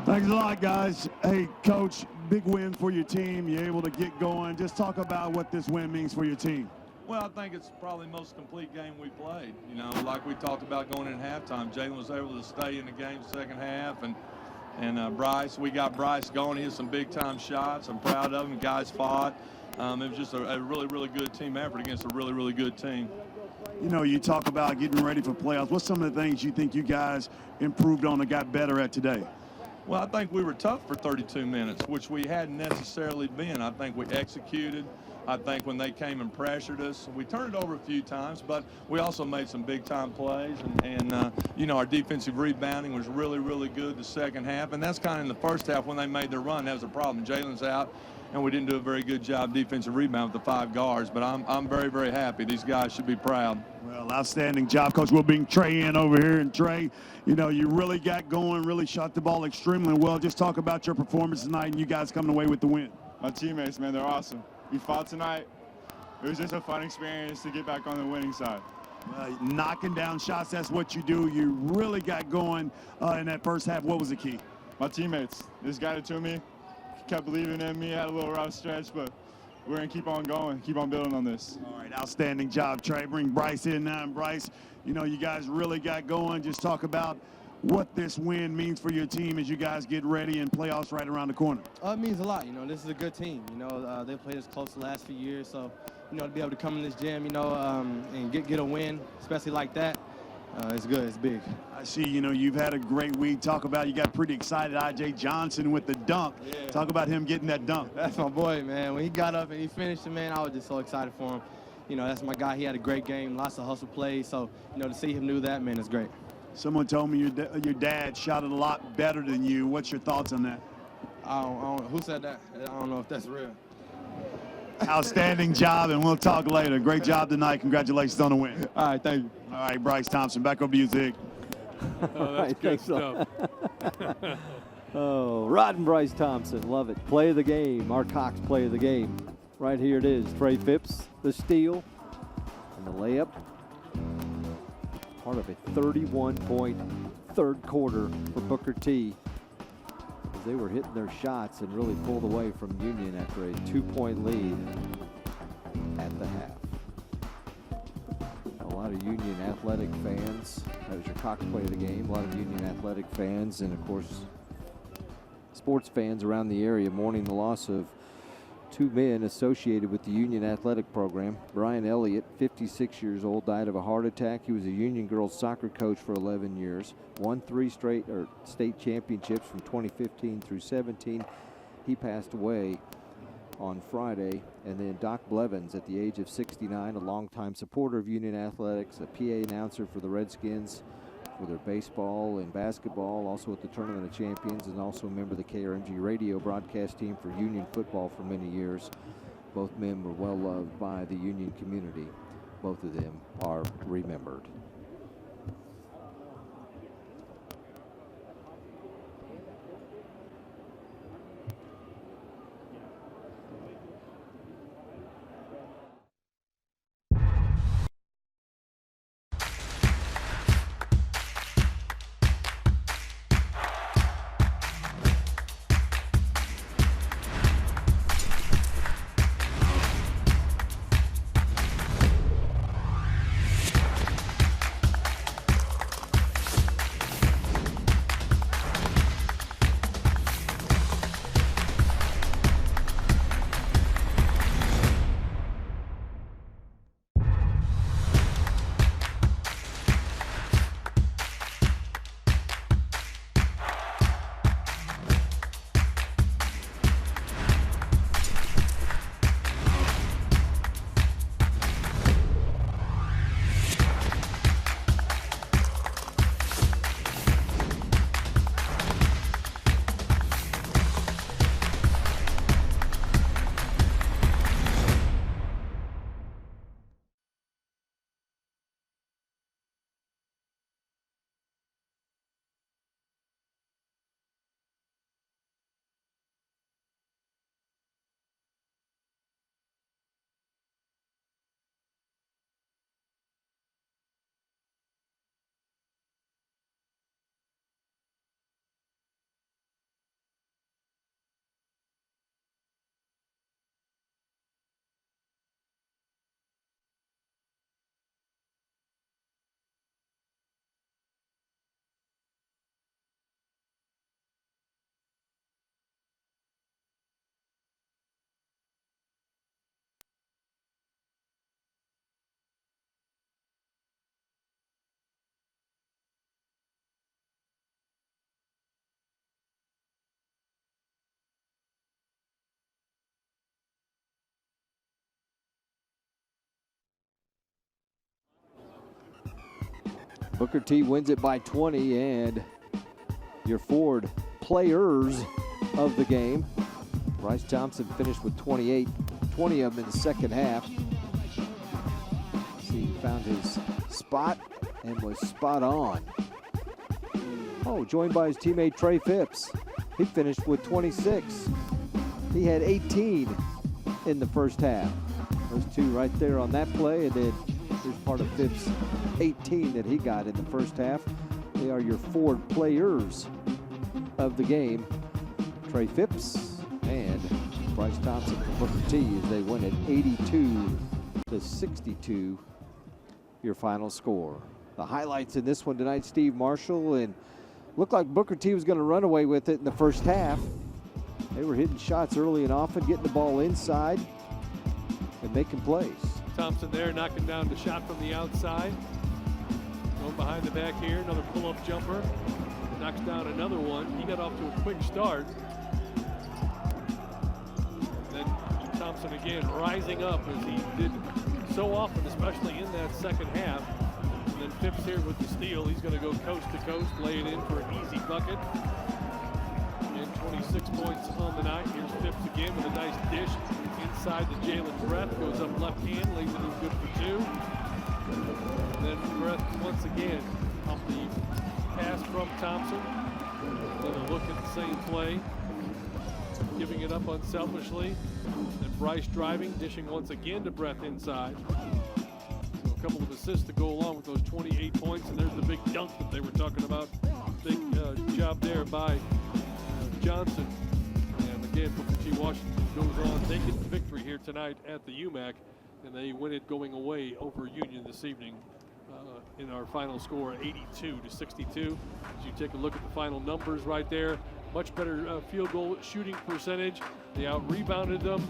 [SPEAKER 6] Thanks a lot, guys. Hey, Coach, big win for your team. You're able to get going. Just talk about what this win means for your team.
[SPEAKER 18] Well, I think it's probably the most complete game we played. You know, like we talked about going in halftime, Jalen was able to stay in the game second half, and Bryce, we got Bryce going. He had some big-time shots. I'm proud of him. The guys fought. It was just a really, really good team effort against a really, really good team.
[SPEAKER 6] You know, you talk about getting ready for playoffs. What's some of the things you think you guys improved on or got better at today?
[SPEAKER 18] Well, I think we were tough for 32 minutes, which we hadn't necessarily been. I think we executed. I think when they came and pressured us, we turned it over a few times, but we also made some big-time plays. And you know, our defensive rebounding was really, really good the second half. And that's kind of in the first half when they made their run. That was a problem. Jalen's out. and we didn't do a very good job defensive rebound with the 5 guards. But I'm very, very happy. These guys should be proud.
[SPEAKER 6] Well, outstanding job, Coach. We'll bring Trey in over here. And Trey, you know, you really got going, really shot the ball extremely well. Just talk about your performance tonight and you guys coming away with the win.
[SPEAKER 19] My teammates, man, they're awesome. We fought tonight. It was just a fun experience to get back on the winning side.
[SPEAKER 6] Knocking down shots, that's what you do. You really got going in that first half. What was the key?
[SPEAKER 19] My teammates. They just got it to me. Kept believing in me. Had a little rough stretch, but we're going to keep on going, keep on building on this.
[SPEAKER 6] All right, outstanding job, Trey. Bring Bryce in now. And Bryce, you know, you guys really got going. Just talk about what this win means for your team as you guys get ready and playoffs right around the corner.
[SPEAKER 20] It means a lot. You know, this is a good team. You know, they played us close the last few years, so you know, to be able to come in this gym, you know, and get a win, especially like that, it's good. It's big.
[SPEAKER 6] I see. You know, you've had a great week. Talk about you got pretty excited. I.J. Johnson with the dunk.
[SPEAKER 20] Yeah.
[SPEAKER 6] Talk about him getting that dunk.
[SPEAKER 20] That's my boy, man. When he got up and he finished it, man, I was just so excited for him. You know, that's my guy. He had a great game, lots of hustle plays. So, you know, to see him do that, man, it's great.
[SPEAKER 6] Someone told me your dad shot it a lot better than you. What's your thoughts on that?
[SPEAKER 20] I don't who said that? I don't know if that's real.
[SPEAKER 6] Outstanding job, and we'll talk later. Great job tonight. Congratulations on the win.
[SPEAKER 20] All right, thank you.
[SPEAKER 6] All right, Bryce Thompson, back over to you, Zig.
[SPEAKER 2] Oh, that's good stuff.
[SPEAKER 1] Oh, Rod and Bryce Thompson, love it. Play of the game, our Cox play of the game. Right here it is. Trey Phipps, the steal, and the layup. Part of a 31-point third quarter for Booker T. As they were hitting their shots and really pulled away from Union after a 2-point lead at the half. A lot of Union Athletic fans. That was your Cox play of the game. A lot of Union Athletic fans and, of course, sports fans around the area mourning the loss of 2 men associated with the Union Athletic program. Brian Elliott, 56 years old, died of a heart attack. He was a Union girls soccer coach for 11 years, won 3 straight state championships from 2015 through 17. He passed away on Friday. And then Doc Blevins, at the age of 69, a longtime supporter of Union Athletics, a PA announcer for the Redskins for their baseball and basketball, also at the Tournament of Champions, and also a member of the KRMG radio broadcast team for Union football for many years. Both men were well loved by the Union community. Both of them are remembered. Booker T wins it by 20, and your Ford players of the game. Bryce Thompson finished with 28, 20 of them in the second half. See, he found his spot and was spot on. Oh, joined by his teammate Trey Phipps. He finished with 26. He had 18 in the first half. Those two right there on that play, and then here's part of Phipps' 18 that he got in the first half. They are your forward players of the game. Trey Phipps and Bryce Thompson for Booker T as they win it 82-62, your final score. The highlights in this one tonight, Steve Marshall, and looked like Booker T was going to run away with it in the first half. They were hitting shots early and often, getting the ball inside and making plays.
[SPEAKER 2] Thompson there knocking down the shot from the outside. Going behind the back here, another pull-up jumper. Knocks down another one. He got off to a quick start. Then Thompson again rising up as he did so often, especially in that second half. And then Phipps here with the steal. He's going to go coast to coast, lay it in for an easy bucket. And 26 points on the night. Here's Phipps again with a nice dish inside to Jalen Brett. Goes up left hand, lays it in good for two. And then Brett once again off the pass from Thompson. Another look at the same play. Giving it up unselfishly. And Bryce driving, dishing once again to Brett inside. So a couple of assists to go along with those 28 points. And there's the big dunk that they were talking about. Big job there by Johnson. And again, Booker T. Washington goes on. They get the victory here tonight at the UMAC. And they win it going away over Union this evening. In our final score, 82-62. As you take a look at the final numbers right there, much better field goal shooting percentage. They out-rebounded them,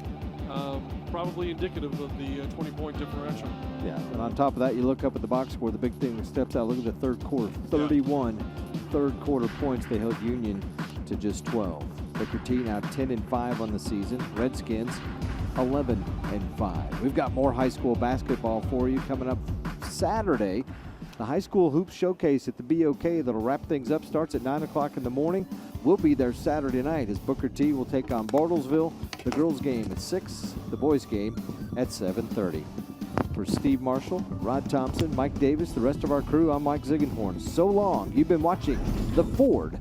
[SPEAKER 2] probably indicative of the 20-point differential.
[SPEAKER 1] Yeah, and on top of that, you look up at the box score, the big thing that steps out, look at the third quarter, 31 third quarter points. They held Union to just 12. Booker T now 10-5 on the season. Redskins 11-5. We've got more high school basketball for you coming up Saturday. The high school hoops showcase at the BOK that'll wrap things up starts at 9 o'clock in the morning. We'll be there Saturday night as Booker T will take on Bartlesville. The girls game at 6, the boys game at 7:30. For Steve Marshall, Rod Thompson, Mike Davis, the rest of our crew, I'm Mike Ziegenhorn. So long. You've been watching the Ford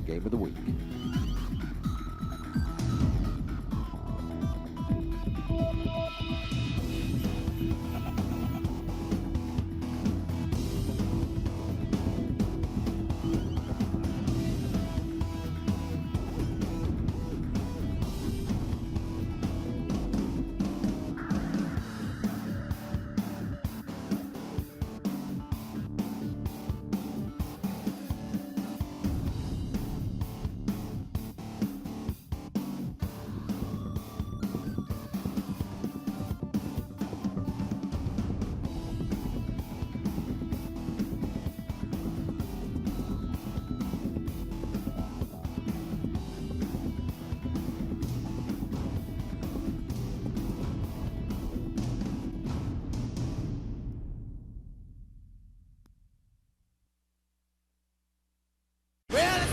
[SPEAKER 1] Game of the Week.